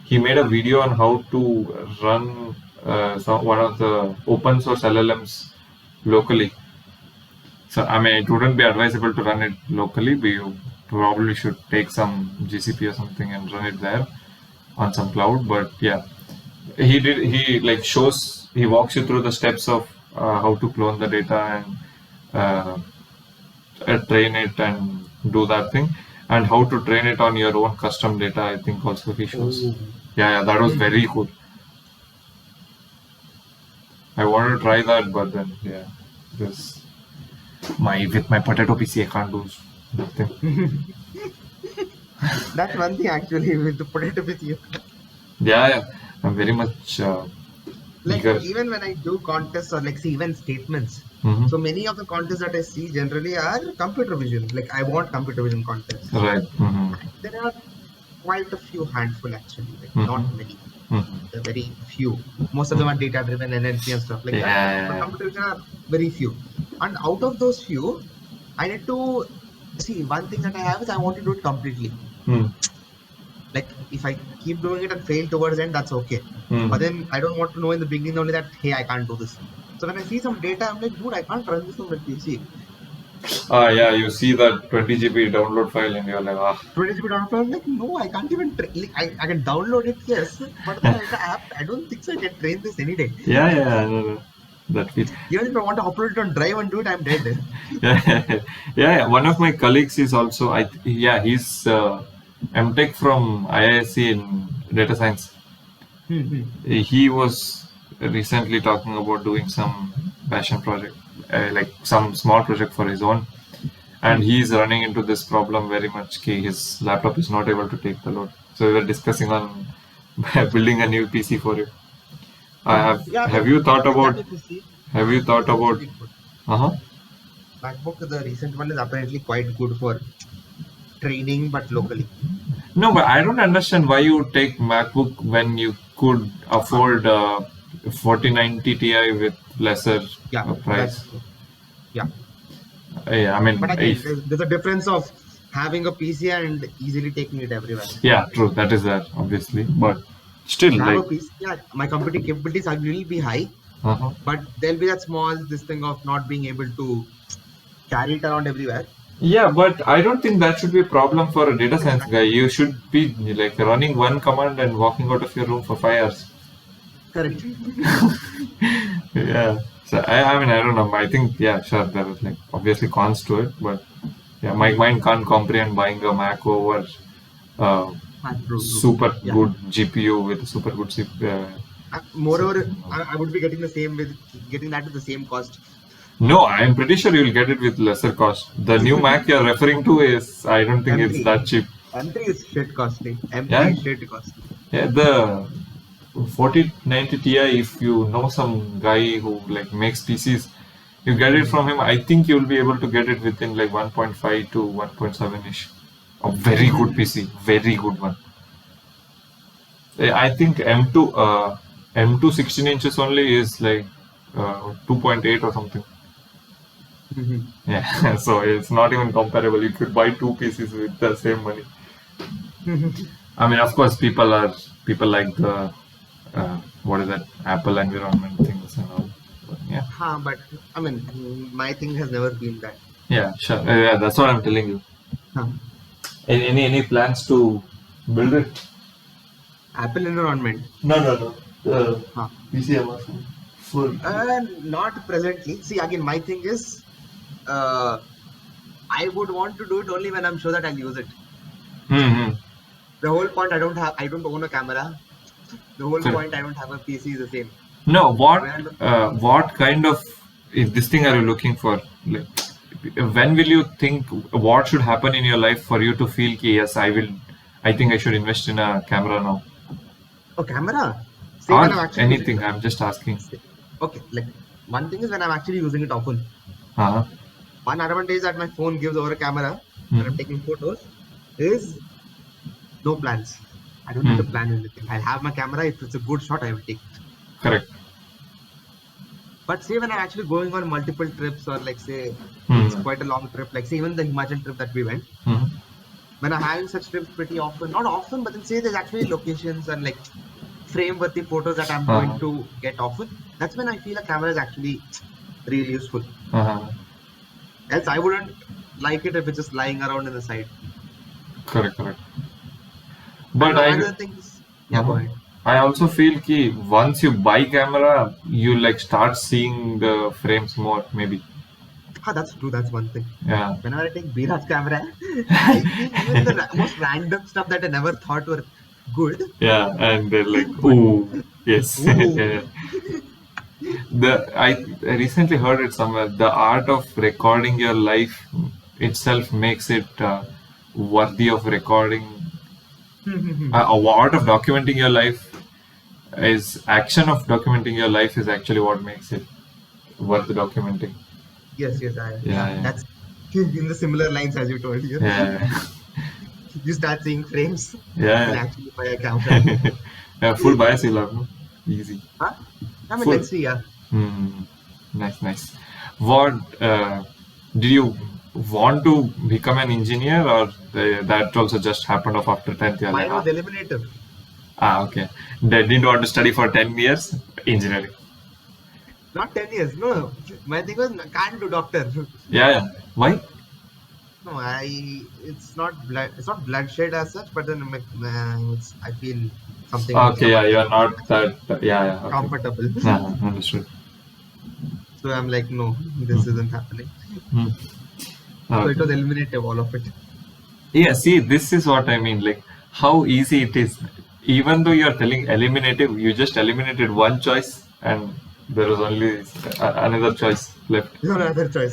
Speaker 1: he made a video on how to run one of the open source LLMs locally. So, I mean, it wouldn't be advisable to run it locally, but you probably should take some GCP or something and run it there on some cloud. But yeah, he like shows, he walks you through the steps of how to clone the data and uh, train it and do that thing, and how to train it on your own custom data. I think also he shows.
Speaker 2: Oh.
Speaker 1: Yeah, that was
Speaker 2: Hmm.
Speaker 1: very cool. I wanted to try that, but then yeah, this my with my potato PC I can't do nothing.
Speaker 2: That's one thing actually with the potato with you.
Speaker 1: Yeah, yeah, I'm very much
Speaker 2: Like
Speaker 1: eager.
Speaker 2: even when I do contests or like see even statements.
Speaker 1: Hmm.
Speaker 2: So many of the contests that I see generally are computer vision. Like I want computer vision contests.
Speaker 1: Right. Hmm.
Speaker 2: There are quite a few handful actually, like
Speaker 1: Hmm.
Speaker 2: not many.
Speaker 1: Hmm.
Speaker 2: They're very few. Most of them are data driven NLP and stuff like
Speaker 1: Yeah,
Speaker 2: that. But
Speaker 1: yeah, yeah.
Speaker 2: computer vision are very few. And out of those few, I need to see one thing that I have is I want to do it completely.
Speaker 1: Hmm.
Speaker 2: Like if I keep doing it and fail towards the end, that's okay.
Speaker 1: Hmm.
Speaker 2: But then I don't want to know in the beginning only that hey, I can't do this. So when I see some data, I'm like, dude, I can't run this on my PC.
Speaker 1: Yeah, you see that 20 GB download file and you're like, ah.
Speaker 2: 20 GB download. I'm like, no, I can't even like, I can download it, yes, but then the app, I don't think so. I can train this any day.
Speaker 1: Yeah, yeah, no. That feel.
Speaker 2: Even if I want to upload it on Drive and do it, I'm dead.
Speaker 1: Yeah, yeah, yeah. One of my colleagues is also, yeah, he's MTech from IISc in data science. He was recently talking about doing some passion project, like some small project for his own, and he's running into this problem very much. His laptop is not able to take the load. So we were discussing on building a new PC for it. I have.
Speaker 2: Yeah, I
Speaker 1: Have
Speaker 2: mean,
Speaker 1: you thought
Speaker 2: with that
Speaker 1: about?
Speaker 2: if you see,
Speaker 1: Have you thought
Speaker 2: MacBook is
Speaker 1: about?
Speaker 2: pretty good.
Speaker 1: Uh huh.
Speaker 2: MacBook, the recent one is apparently quite good for training, but locally.
Speaker 1: No, but I don't understand why you take MacBook when you could afford 4090 Ti with lesser
Speaker 2: Yeah, that's
Speaker 1: price.
Speaker 2: true. Yeah.
Speaker 1: Yeah, I mean,
Speaker 2: But again,
Speaker 1: if
Speaker 2: there's a difference of having a PC and easily taking it everywhere.
Speaker 1: Yeah, true. That is there, obviously. But still,
Speaker 2: If I have
Speaker 1: like,
Speaker 2: a PC, yeah, my computing capabilities will be high,
Speaker 1: uh-huh.
Speaker 2: but there'll be that small this thing of not being able to carry it around everywhere.
Speaker 1: Yeah, but I don't think that should be a problem for a data science guy.
Speaker 2: Exactly.
Speaker 1: You should be like running one command and walking out of your room for 5 hours.
Speaker 2: Correct.
Speaker 1: Yeah. So I mean, I don't know. I think, yeah, sure, there was like obviously cons to it, but yeah, my mind can't comprehend buying a Mac over uh,
Speaker 2: True.
Speaker 1: super
Speaker 2: Yeah.
Speaker 1: good GPU with a super good
Speaker 2: Moreover,
Speaker 1: CPU.
Speaker 2: I would be getting the same with getting that at the same cost.
Speaker 1: No, I'm pretty sure you'll get it with lesser cost. The new Mac you're referring to is, I don't think it's
Speaker 2: M3.
Speaker 1: that cheap.
Speaker 2: M3 is shit costly. M3
Speaker 1: Yeah,
Speaker 2: is shit costly.
Speaker 1: yeah, the 4090 Ti, if you know some guy who like makes PCs, you get it from him. I think you'll be able to get it within like 1.5 to 1.7 ish. A very good PC, very good one. I think M2 16 inches only is like 2.8 or something. Yeah, so it's not even comparable. You could buy two PCs with the same money. I mean, of course, people like the what is that Apple environment things and all. But yeah,
Speaker 2: But I mean, my thing has never been that.
Speaker 1: yeah, sure. Yeah, that's what I'm telling you.
Speaker 2: Huh.
Speaker 1: Any plans to build it?
Speaker 2: Apple environment.
Speaker 1: No.
Speaker 2: Huh.
Speaker 1: PC I'm asking. Full.
Speaker 2: Not presently. See, again, my thing is, I would want to do it only when I'm sure that I'll use it.
Speaker 1: Mm-hmm.
Speaker 2: The whole point I don't own a camera. The whole point I don't have a PC is the same.
Speaker 1: No, what kind of this thing are you looking for? Like, when will you think what should happen in your life for you to feel ki, yes, I think I should invest in a camera now?
Speaker 2: Oh, camera? See,
Speaker 1: Or
Speaker 2: when I'm actually
Speaker 1: anything, I'm just asking.
Speaker 2: okay, like one thing is when I'm actually using it often.
Speaker 1: Uh-huh.
Speaker 2: One advantage that my phone gives over a camera when I'm taking photos is no plans. I don't need to plan anything. I'll have my camera. If it's a good shot, I will take it.
Speaker 1: Correct.
Speaker 2: But say when I'm actually going on multiple trips or like say it's quite a long trip, like say even the Himachal trip that we went, when I'm having such trips pretty often, not often, but then say there's actually locations and like frame-worthy photos that I'm going to get often, that's when I feel a camera is actually really useful. Else I wouldn't like it if it's just lying around in the side.
Speaker 1: Correct. But
Speaker 2: other things, yeah, go ahead.
Speaker 1: I also feel ki once you buy camera, you like start seeing the frames more, maybe.
Speaker 2: That's true. That's one thing.
Speaker 1: Yeah.
Speaker 2: Whenever I take Biraj camera, I see even the most random stuff that I never thought were good.
Speaker 1: Yeah, and they're like, ooh, yes.
Speaker 2: Ooh.
Speaker 1: I recently heard it somewhere. The art of recording your life itself makes it worthy of recording. Art of documenting your life is action of documenting your life is actually what makes it worth documenting.
Speaker 2: Yes, yeah. That's in the similar lines as you told.
Speaker 1: Yeah.
Speaker 2: You start seeing frames.
Speaker 1: Yeah.
Speaker 2: And actually buy a camera.
Speaker 1: Yeah, full bias you'll have, no? Easy.
Speaker 2: Huh? I mean, let's see, yeah.
Speaker 1: Nice. What did you want to become an engineer, or that also just happened off after 10th year?
Speaker 2: Mine was eliminative.
Speaker 1: Okay. They didn't want to study for 10 years engineering.
Speaker 2: Not 10 years, no. My thing was can't do doctor.
Speaker 1: Yeah. Why?
Speaker 2: No, it's not bloodshed as such, but then I feel something.
Speaker 1: Okay, yeah, you're not that. Yeah. Okay.
Speaker 2: Comfortable.
Speaker 1: Understood.
Speaker 2: So I'm like, no, this isn't happening. So it was eliminative, all of it.
Speaker 1: Yeah, see, this is what I mean. Like, how easy it is. Even though you're telling eliminative, you just eliminated one choice and there was only another choice left.
Speaker 2: No other choice.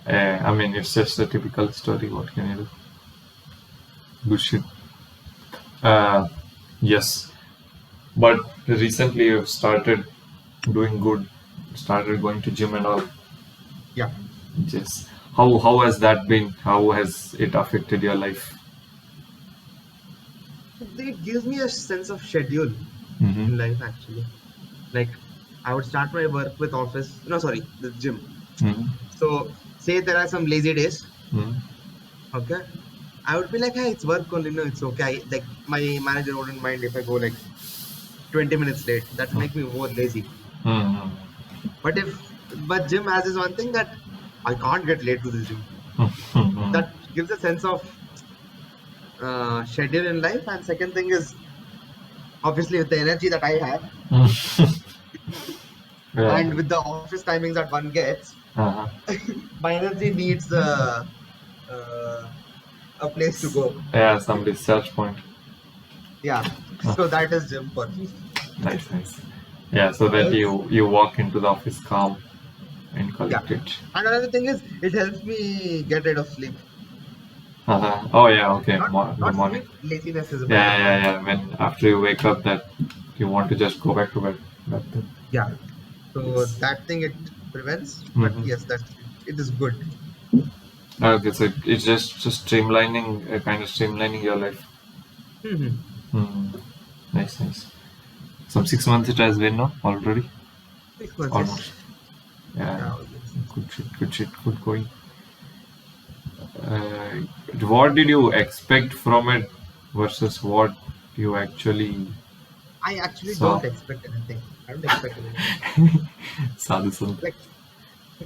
Speaker 1: I mean, it's just a typical story. What can you do? Good shit. Yes. But recently you've started doing good, started going to gym and all.
Speaker 2: Yeah.
Speaker 1: Yes. How has that been? How has it affected your life?
Speaker 2: It gives me a sense of schedule in life, actually. Like, I would start my work with the gym. So, say there are some lazy days.
Speaker 1: Mm.
Speaker 2: Okay. I would be like, hey, it's work only. No, it's okay. Like my manager wouldn't mind if I go like 20 minutes late. That will make me more lazy.
Speaker 1: Mm.
Speaker 2: But but gym has this one thing that I can't get late to the gym.
Speaker 1: Mm.
Speaker 2: That gives a sense of schedule in life. And second thing is obviously with the energy that I have
Speaker 1: Yeah.
Speaker 2: and with the office timings that one gets,
Speaker 1: Uh-huh.
Speaker 2: my energy needs uh, a place to go.
Speaker 1: Yeah, some discharge point.
Speaker 2: Yeah.
Speaker 1: Uh,
Speaker 2: So that is gym for me.
Speaker 1: nice, nice. Yeah, so that
Speaker 2: Else,
Speaker 1: you walk into the office calm and
Speaker 2: yeah.
Speaker 1: collected.
Speaker 2: And another thing is it helps me get rid of sleep.
Speaker 1: Uh-huh. Oh yeah, okay.
Speaker 2: Not
Speaker 1: In the
Speaker 2: not
Speaker 1: morning.
Speaker 2: sleep, laziness is a better
Speaker 1: Yeah,
Speaker 2: word.
Speaker 1: yeah, yeah. When after you wake up, that you want to just go back to bed. That thing.
Speaker 2: Yeah. So
Speaker 1: Yes.
Speaker 2: that thing it prevents, but
Speaker 1: Mm-hmm.
Speaker 2: yes, that it is good.
Speaker 1: Okay, so it's just streamlining, kind of streamlining your life.
Speaker 2: Hmm.
Speaker 1: Hmm. Nice, nice. Some 6 months it has been now already.
Speaker 2: 6 months, yes.
Speaker 1: Almost. Yeah.
Speaker 2: Yeah, always.
Speaker 1: Good shit, good shit, good going. Uh, what did you expect from it versus what you actually
Speaker 2: I actually
Speaker 1: saw?
Speaker 2: don't expect anything. I don't expect anything.
Speaker 1: Sadhu Sant.
Speaker 2: Like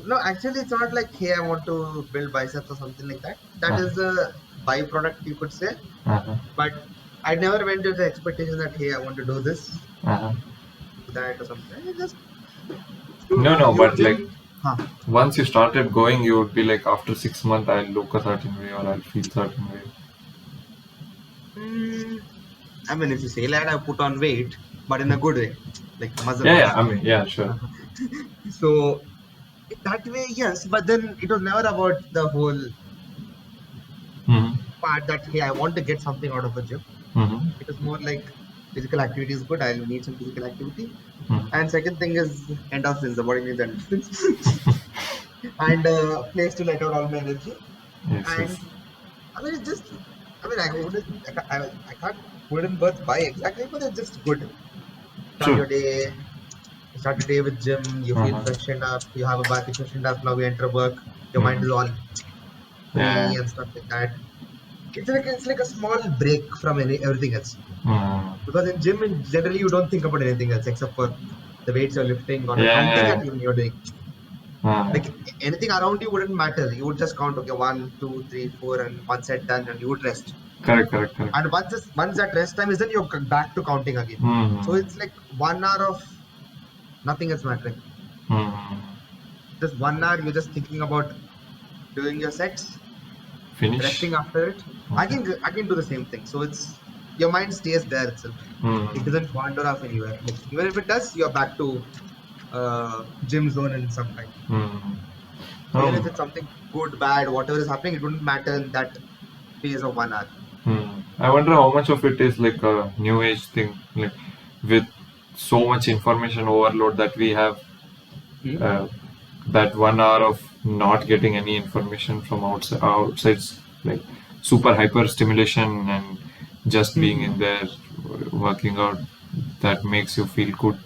Speaker 2: no, actually, it's not like hey, I want to build biceps or something like that. That
Speaker 1: Uh-huh.
Speaker 2: is a byproduct, you could say.
Speaker 1: Uh-huh.
Speaker 2: But I never went with the expectation that hey, I want to do this,
Speaker 1: Uh-huh.
Speaker 2: do that, or something. I just
Speaker 1: No, no,
Speaker 2: you
Speaker 1: but like
Speaker 2: gym. Huh.
Speaker 1: once you started going, you would be like, after 6 months, I'll look a certain way or I'll feel certain way.
Speaker 2: Mm, I mean, if you say that, I put on weight, but in a good way, like muscle
Speaker 1: Yeah, yeah,
Speaker 2: mass.
Speaker 1: I mean, yeah, sure.
Speaker 2: So that way, yes. But then it was never about the whole
Speaker 1: Mm-hmm.
Speaker 2: part that hey, I want to get something out of a gym.
Speaker 1: Mm-hmm.
Speaker 2: It was more like physical activity is good. I'll need some physical activity.
Speaker 1: Mm-hmm.
Speaker 2: And second thing is endorphins. The body needs endorphins and place to let out all my energy.
Speaker 1: Yes,
Speaker 2: And
Speaker 1: yes.
Speaker 2: I mean, it's just. I mean, I wouldn't. I can't put in words by exactly, but it's just good. Start
Speaker 1: True.
Speaker 2: your day. Start your day with gym. You feel
Speaker 1: Uh-huh.
Speaker 2: freshened up. You have a bath. You freshened up. Now we enter work. Your mind
Speaker 1: Mm-hmm.
Speaker 2: is all
Speaker 1: Yeah.
Speaker 2: free and stuff like that. It's like a small break from everything else.
Speaker 1: Mm.
Speaker 2: Because in gym, generally, you don't think about anything else except for the weights you're lifting or the
Speaker 1: Yeah,
Speaker 2: counting
Speaker 1: yeah,
Speaker 2: that you're doing.
Speaker 1: yeah.
Speaker 2: Like anything around you wouldn't matter. You would just count, okay, 1, 2, 3, 4, and one set done, and you would rest.
Speaker 1: Correct, correct, correct.
Speaker 2: And once that rest time is done, you're back to counting again. So
Speaker 1: Mm-hmm.
Speaker 2: it's like 1 hour of nothing else mattering.
Speaker 1: Mm-hmm.
Speaker 2: Just 1 hour, you're just thinking about doing your sets,
Speaker 1: Finish.
Speaker 2: resting after it. I
Speaker 1: Okay.
Speaker 2: can I can do the same thing. So it's your mind stays there itself. It
Speaker 1: Mm-hmm.
Speaker 2: doesn't wander off anywhere. Like even if it does, you're back to gym zone in some time.
Speaker 1: Mm-hmm.
Speaker 2: So even if it's something good, bad, whatever is happening, it wouldn't matter in that phase of 1 hour.
Speaker 1: I wonder how much of it is like a new age thing, like with so much information overload that we have,
Speaker 2: Hmm?
Speaker 1: uh, that 1 hour of not getting any information from outside, like super hyper stimulation and just being
Speaker 2: Hmm.
Speaker 1: in there working out, that makes you feel good.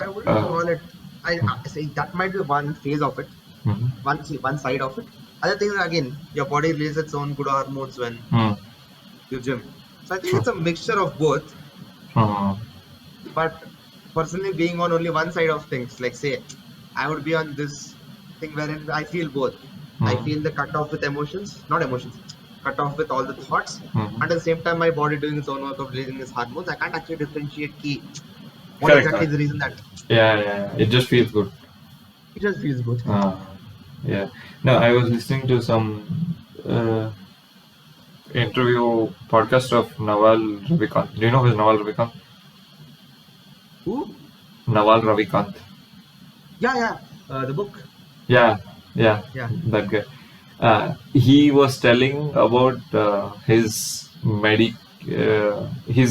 Speaker 2: I wouldn't
Speaker 1: Uh,
Speaker 2: call it. I say that might be one phase of it,
Speaker 1: mhm.
Speaker 2: one side of it. Other thing is again, your body releases its own good hormones when
Speaker 1: Mm,
Speaker 2: you gym. So I think
Speaker 1: true.
Speaker 2: it's a mixture of both.
Speaker 1: Uh,
Speaker 2: But personally, being on only one side of things, like say, I would be on this thing wherein I feel both. I
Speaker 1: mm,
Speaker 2: feel the cut off with emotions, not emotions, cut off with all the thoughts,
Speaker 1: mm.
Speaker 2: and at the same time, my body doing its own work of releasing its hormones. I can't actually differentiate key. What
Speaker 1: Correct,
Speaker 2: exactly is
Speaker 1: correct.
Speaker 2: the reason that
Speaker 1: Yeah, yeah, yeah. It just feels good.
Speaker 2: it just feels good?
Speaker 1: Uh, yeah. No, I was listening to some interview podcast of Nawal Ravikant. Do you know who is Nawal Ravikant?
Speaker 2: Who?
Speaker 1: Nawal Ravikant.
Speaker 2: Yeah, yeah. The book.
Speaker 1: Yeah, yeah,
Speaker 2: Yeah.
Speaker 1: that guy. He was telling about his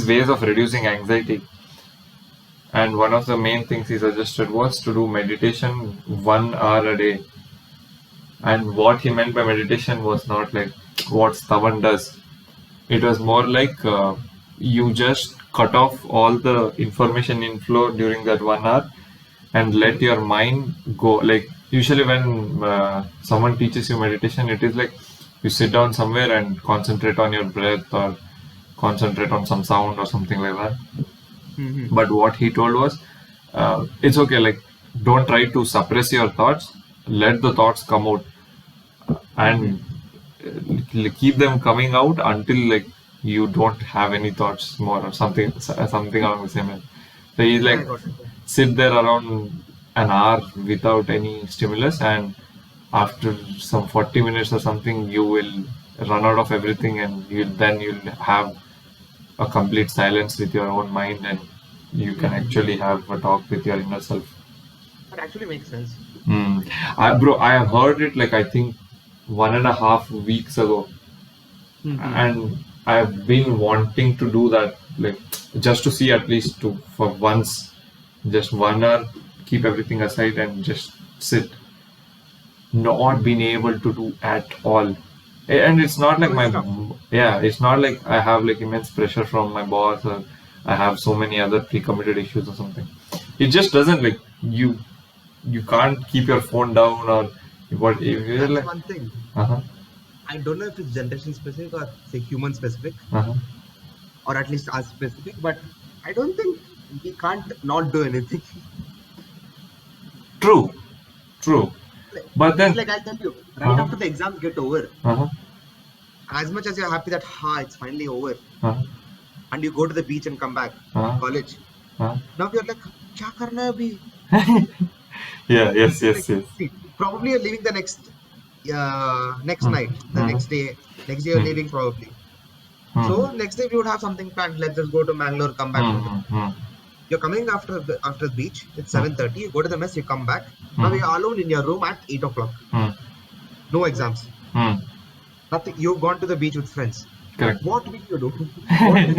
Speaker 1: ways of reducing anxiety, and one of the main things he suggested was to do meditation 1 hour a day. And what he meant by meditation was not like what Stavan does. It was more like you just cut off all the information inflow during that 1 hour and let
Speaker 2: Hmm.
Speaker 1: your mind go. Like usually when someone teaches you meditation, it is like you sit down somewhere and concentrate on your breath or concentrate on some sound or something like that.
Speaker 2: Mm-hmm.
Speaker 1: But what he told was, it's okay. Like, don't try to suppress your thoughts. Let the thoughts come out
Speaker 2: Mm-hmm.
Speaker 1: and keep them coming out until like you don't have any thoughts more or something along the same line. So he's
Speaker 2: Yeah,
Speaker 1: like
Speaker 2: I got it.
Speaker 1: sit there around an hour without any stimulus, and after some 40 minutes or something you will run out of everything, and you'll have a complete silence with your own mind, and you can
Speaker 2: Mm-hmm.
Speaker 1: actually have a talk with your inner self.
Speaker 2: That actually makes sense.
Speaker 1: Bro, I have heard it like I think 1.5 weeks ago,
Speaker 2: Mm-hmm.
Speaker 1: and I've been wanting to do that, like just to see at least to for once, just 1 hour, keep everything aside and just sit. Not been able to do at all. And it's not like
Speaker 2: So it's tough.
Speaker 1: yeah, it's not like I have like immense pressure from my boss or I have so many other pre-committed issues or something. It just doesn't like you can't keep your phone down or what if you're
Speaker 2: That's
Speaker 1: like
Speaker 2: one thing.
Speaker 1: uh-huh,
Speaker 2: I don't know if it's generation specific or say human specific,
Speaker 1: uh-huh.
Speaker 2: or at least us specific, but I don't think we can't not do anything.
Speaker 1: True, true.
Speaker 2: Like,
Speaker 1: But
Speaker 2: it's
Speaker 1: then
Speaker 2: like I'll tell you, right
Speaker 1: uh-huh,
Speaker 2: after the exams get over,
Speaker 1: uh-huh,
Speaker 2: as much as you're happy that it's finally over,
Speaker 1: uh-huh,
Speaker 2: and you go to the beach and come back,
Speaker 1: uh-huh,
Speaker 2: college.
Speaker 1: uh-huh.
Speaker 2: Now you're like, kya karna hai abhi?
Speaker 1: Yeah, yes,
Speaker 2: Like,
Speaker 1: yes, yes.
Speaker 2: see, probably you're leaving the next
Speaker 1: Mm,
Speaker 2: night, the
Speaker 1: mhm,
Speaker 2: next day you're
Speaker 1: mm,
Speaker 2: leaving probably.
Speaker 1: mhm,
Speaker 2: So next day we would have something planned. Let's just go to Mangalore, come back to the.
Speaker 1: mhm, mhm,
Speaker 2: You're coming after the beach. It's
Speaker 1: mhm,
Speaker 2: 7:30. You go to the mess. You come back. Now
Speaker 1: mhm,
Speaker 2: you're alone in your room at 8 o'clock.
Speaker 1: mhm,
Speaker 2: No exams.
Speaker 1: mhm.
Speaker 2: Nothing. You've gone to the beach with friends.
Speaker 1: Correct.
Speaker 2: What will you do? What will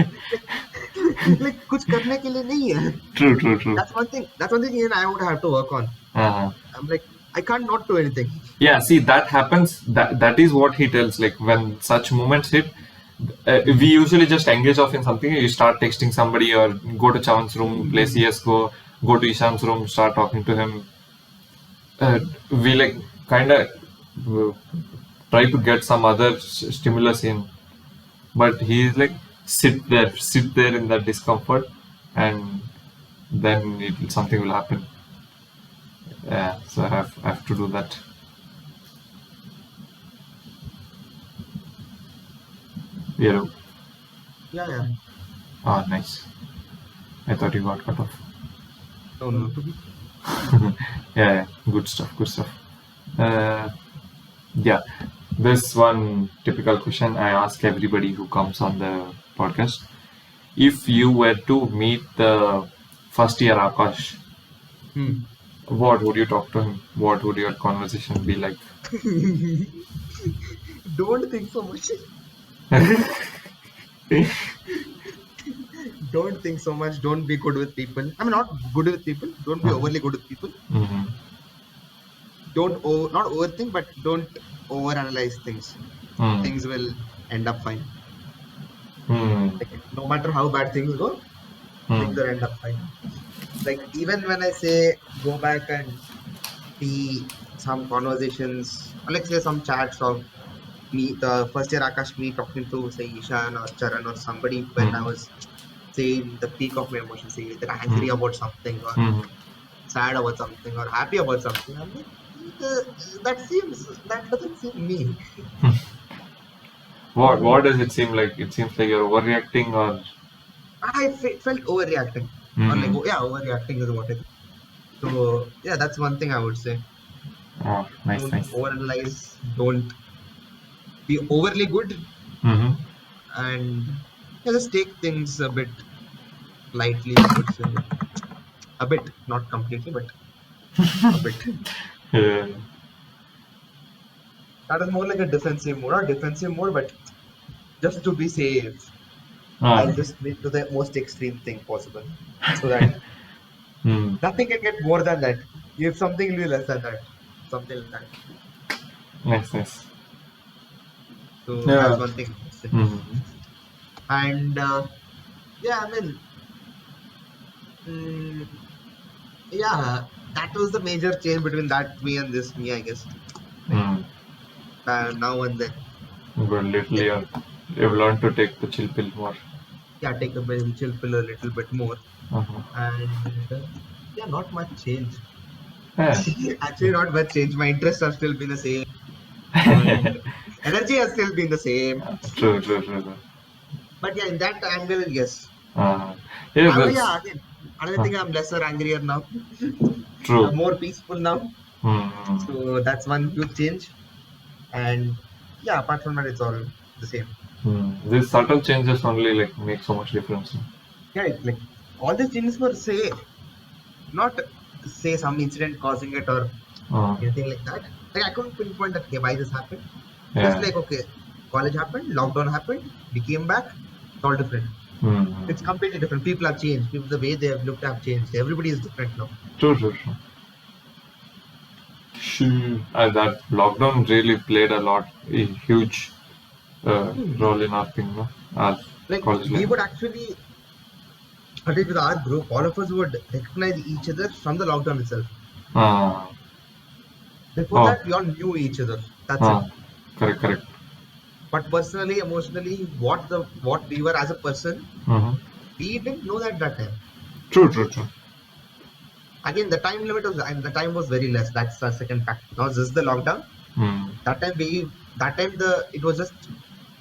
Speaker 2: like कुछ करने के लिए नहीं है.
Speaker 1: True, true, true.
Speaker 2: That's one thing. That's one thing even I would have to work on.
Speaker 1: Uh-huh.
Speaker 2: I'm like I can't not do anything.
Speaker 1: Yeah, see, that happens. That is what he tells. Like when such moments hit, we usually just engage off in something. You start texting somebody or go to Chavan's room, play CS:GO, go to Isham's room, start talking to him. We like kind of try to get some other stimulus in, but he's like sit there in that discomfort, and then something will happen. Yeah, so I have to do that. You know.
Speaker 2: Yeah, yeah.
Speaker 1: Ah, nice. I thought you got cut off.
Speaker 2: No, no.
Speaker 1: Yeah, yeah, good stuff, good stuff. Uh, yeah, this one typical question I ask everybody who comes on the podcast. If you were to meet the first year Akash,
Speaker 2: Hmm.
Speaker 1: what would you talk to him? What would your conversation be like?
Speaker 2: Don't think so much. Don't think so much. Don't be good with people. I mean, not good with people. Don't be overly good with people.
Speaker 1: Mhm.
Speaker 2: Not overthink, but don't overanalyze things.
Speaker 1: Mm.
Speaker 2: Things will end up fine.
Speaker 1: Mm.
Speaker 2: Like no matter how bad things go, things
Speaker 1: Mm.
Speaker 2: will end up fine. Like even when I say go back and see some conversations, or like say some chats of me, the first year Akash, me talking to say Ishan or Charan or somebody when I
Speaker 1: Mm.
Speaker 2: was saying the peak of my emotions, say either angry
Speaker 1: Mm.
Speaker 2: about something or
Speaker 1: Mm.
Speaker 2: sad about something or happy about something. I'm like, that doesn't seem me.
Speaker 1: What does it seem like? It seems like you're overreacting or.
Speaker 2: Felt overreacting. Or like,
Speaker 1: Mm-hmm.
Speaker 2: oh, yeah, overreacting is what it is. So, yeah, that's one thing I would say.
Speaker 1: Oh, nice,
Speaker 2: Don't
Speaker 1: nice.
Speaker 2: overanalyze, don't be overly good,
Speaker 1: Mm-hmm.
Speaker 2: and yeah, just take things a bit lightly, I would say. A bit, not completely, but a bit.
Speaker 1: Yeah.
Speaker 2: That is more like a defensive mode, not defensive mode, but just to be safe.
Speaker 1: Ah.
Speaker 2: I'll just make to the most extreme thing possible so that
Speaker 1: Mm.
Speaker 2: nothing can get more than that. If something will be less than that, something like that.
Speaker 1: Nice, nice.
Speaker 2: So that's
Speaker 1: Yeah.
Speaker 2: one thing I would say.
Speaker 1: Mm-hmm.
Speaker 2: And yeah, I mean, mm, yeah. that was the major change between that me and this me, I guess. Like,
Speaker 1: Hmm.
Speaker 2: now and then.
Speaker 1: But
Speaker 2: Like,
Speaker 1: lately, you've learned to take the chill pill more.
Speaker 2: yeah, take a bit, chill pill a little bit more.
Speaker 1: Uh-huh.
Speaker 2: And yeah, not much change.
Speaker 1: Yeah.
Speaker 2: Actually, not much change. My interests have still been the same. And energy has still been the same.
Speaker 1: True, true, true, true.
Speaker 2: But yeah, in that angle, yes.
Speaker 1: Uh, yeah,
Speaker 2: Yeah,
Speaker 1: that's
Speaker 2: again, another
Speaker 1: uh,
Speaker 2: thing, I'm lesser angrier now.
Speaker 1: true.
Speaker 2: I'm more peaceful now.
Speaker 1: Hmm.
Speaker 2: So that's one huge change. And yeah, apart from that, it's all the same.
Speaker 1: These subtle changes only like make so much difference.
Speaker 2: Yeah, it's like all these changes were say, not say some incident causing it or
Speaker 1: Uh,
Speaker 2: anything like that. Like I couldn't pinpoint that, okay, why this happened. Just
Speaker 1: yeah.
Speaker 2: like, okay, college happened, lockdown happened, we came back, it's all different.
Speaker 1: Hmm.
Speaker 2: It's completely different. People have changed. People, the way they have looked have changed. Everybody is different now.
Speaker 1: True, true, true. That lockdown really played a huge
Speaker 2: Hmm.
Speaker 1: role in our thing, no? Our
Speaker 2: Like
Speaker 1: college
Speaker 2: we
Speaker 1: life.
Speaker 2: would actually, at least with our group, all of us would recognize each other from the lockdown itself.
Speaker 1: Uh,
Speaker 2: Before
Speaker 1: oh,
Speaker 2: that, we all knew each other. That's it.
Speaker 1: uh, correct, correct.
Speaker 2: But personally, emotionally, what we were as a person,
Speaker 1: Mm-hmm.
Speaker 2: we didn't know that time.
Speaker 1: True, true, true.
Speaker 2: Again, the time limit was and the time was very less. That's the second fact. Now just the lockdown.
Speaker 1: Mm.
Speaker 2: That time it was just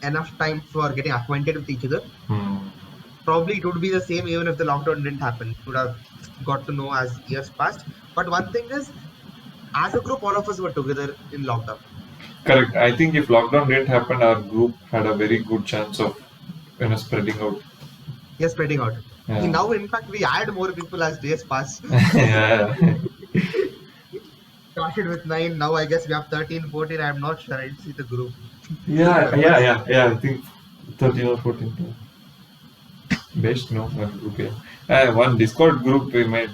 Speaker 2: enough time for getting acquainted with each other.
Speaker 1: Mm.
Speaker 2: Probably it would be the same even if the lockdown didn't happen. We would have got to know as years passed. But one thing is, as a group, all of us were together in lockdown.
Speaker 1: Correct. I think if lockdown didn't happen, our group had a very good chance of spreading out.
Speaker 2: Yes, spreading out.
Speaker 1: Yeah.
Speaker 2: Now, in fact, we add more people as days pass.
Speaker 1: Yeah.
Speaker 2: Started with 9. Now I guess we have 13, 14. I'm not sure. I didn't see the group
Speaker 1: Yeah, yeah,
Speaker 2: members.
Speaker 1: yeah, yeah. I think 13 or 14. Best no one group. Yeah. One Discord group we made,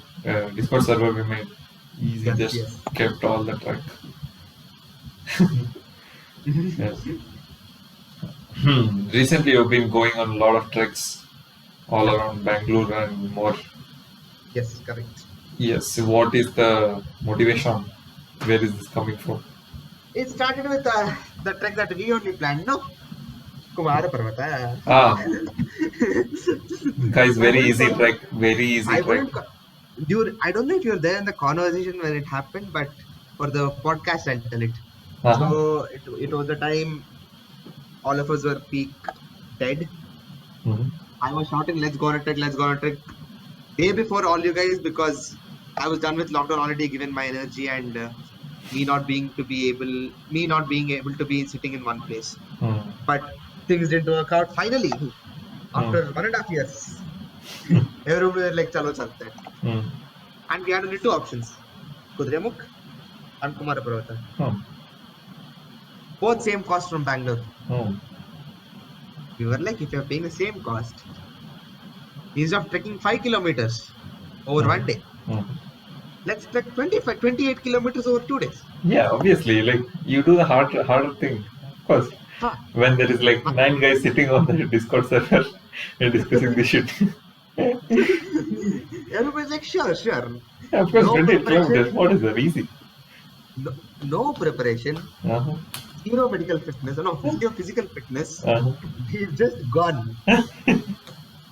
Speaker 1: Discord server we made. Easy,
Speaker 2: Yes,
Speaker 1: just
Speaker 2: yes.
Speaker 1: kept all the track. Yes. Recently, you've been going on a lot of treks all
Speaker 2: Yeah,
Speaker 1: around Bangalore and more.
Speaker 2: yes, correct.
Speaker 1: Yes. What is the motivation? Where is this coming from?
Speaker 2: It started with the trek that we only planned. No, Kumara Parvata.
Speaker 1: Ah, guys,
Speaker 2: I
Speaker 1: very
Speaker 2: wouldn't
Speaker 1: easy
Speaker 2: call.
Speaker 1: trek. Very easy
Speaker 2: I
Speaker 1: trek.
Speaker 2: wouldn't. Dude, I don't know if you're there in the conversation when it happened, but for the podcast, I'll tell it.
Speaker 1: Uh-huh.
Speaker 2: So it was the time all of us were peak dead.
Speaker 1: Mhm.
Speaker 2: I was shouting, "Let's go on a trek! Let's go on a trek!" Day before all you guys because I was done with lockdown already, given my energy and me not being able to be sitting in one place.
Speaker 1: Hmm.
Speaker 2: But things didn't work out. Finally,
Speaker 1: Hmm.
Speaker 2: after 1.5 years, everybody was like, "Chalo chalte."
Speaker 1: Hmm.
Speaker 2: And we had only two options: Kudremukh and Kumara Parvata.
Speaker 1: Hmm.
Speaker 2: Both same cost from Bangalore.
Speaker 1: Hmm.
Speaker 2: We were like, if you're paying the same cost, instead of trekking 5 kilometers over
Speaker 1: Hmm.
Speaker 2: one day,
Speaker 1: Hmm.
Speaker 2: let's trek 28 kilometers over 2 days.
Speaker 1: Yeah, obviously, like you do the harder thing. Of course,
Speaker 2: Huh.
Speaker 1: when there is like 9 guys sitting on the Discord server and discussing this shit.
Speaker 2: Everybody's like, sure, sure.
Speaker 1: Yeah, of course,
Speaker 2: No
Speaker 1: 28 kilometers.
Speaker 2: preparation,
Speaker 1: What is that? Easy.
Speaker 2: no preparation,
Speaker 1: Uh-huh.
Speaker 2: zero medical fitness, no, zero physical fitness.
Speaker 1: Uh-huh.
Speaker 2: We've just gone.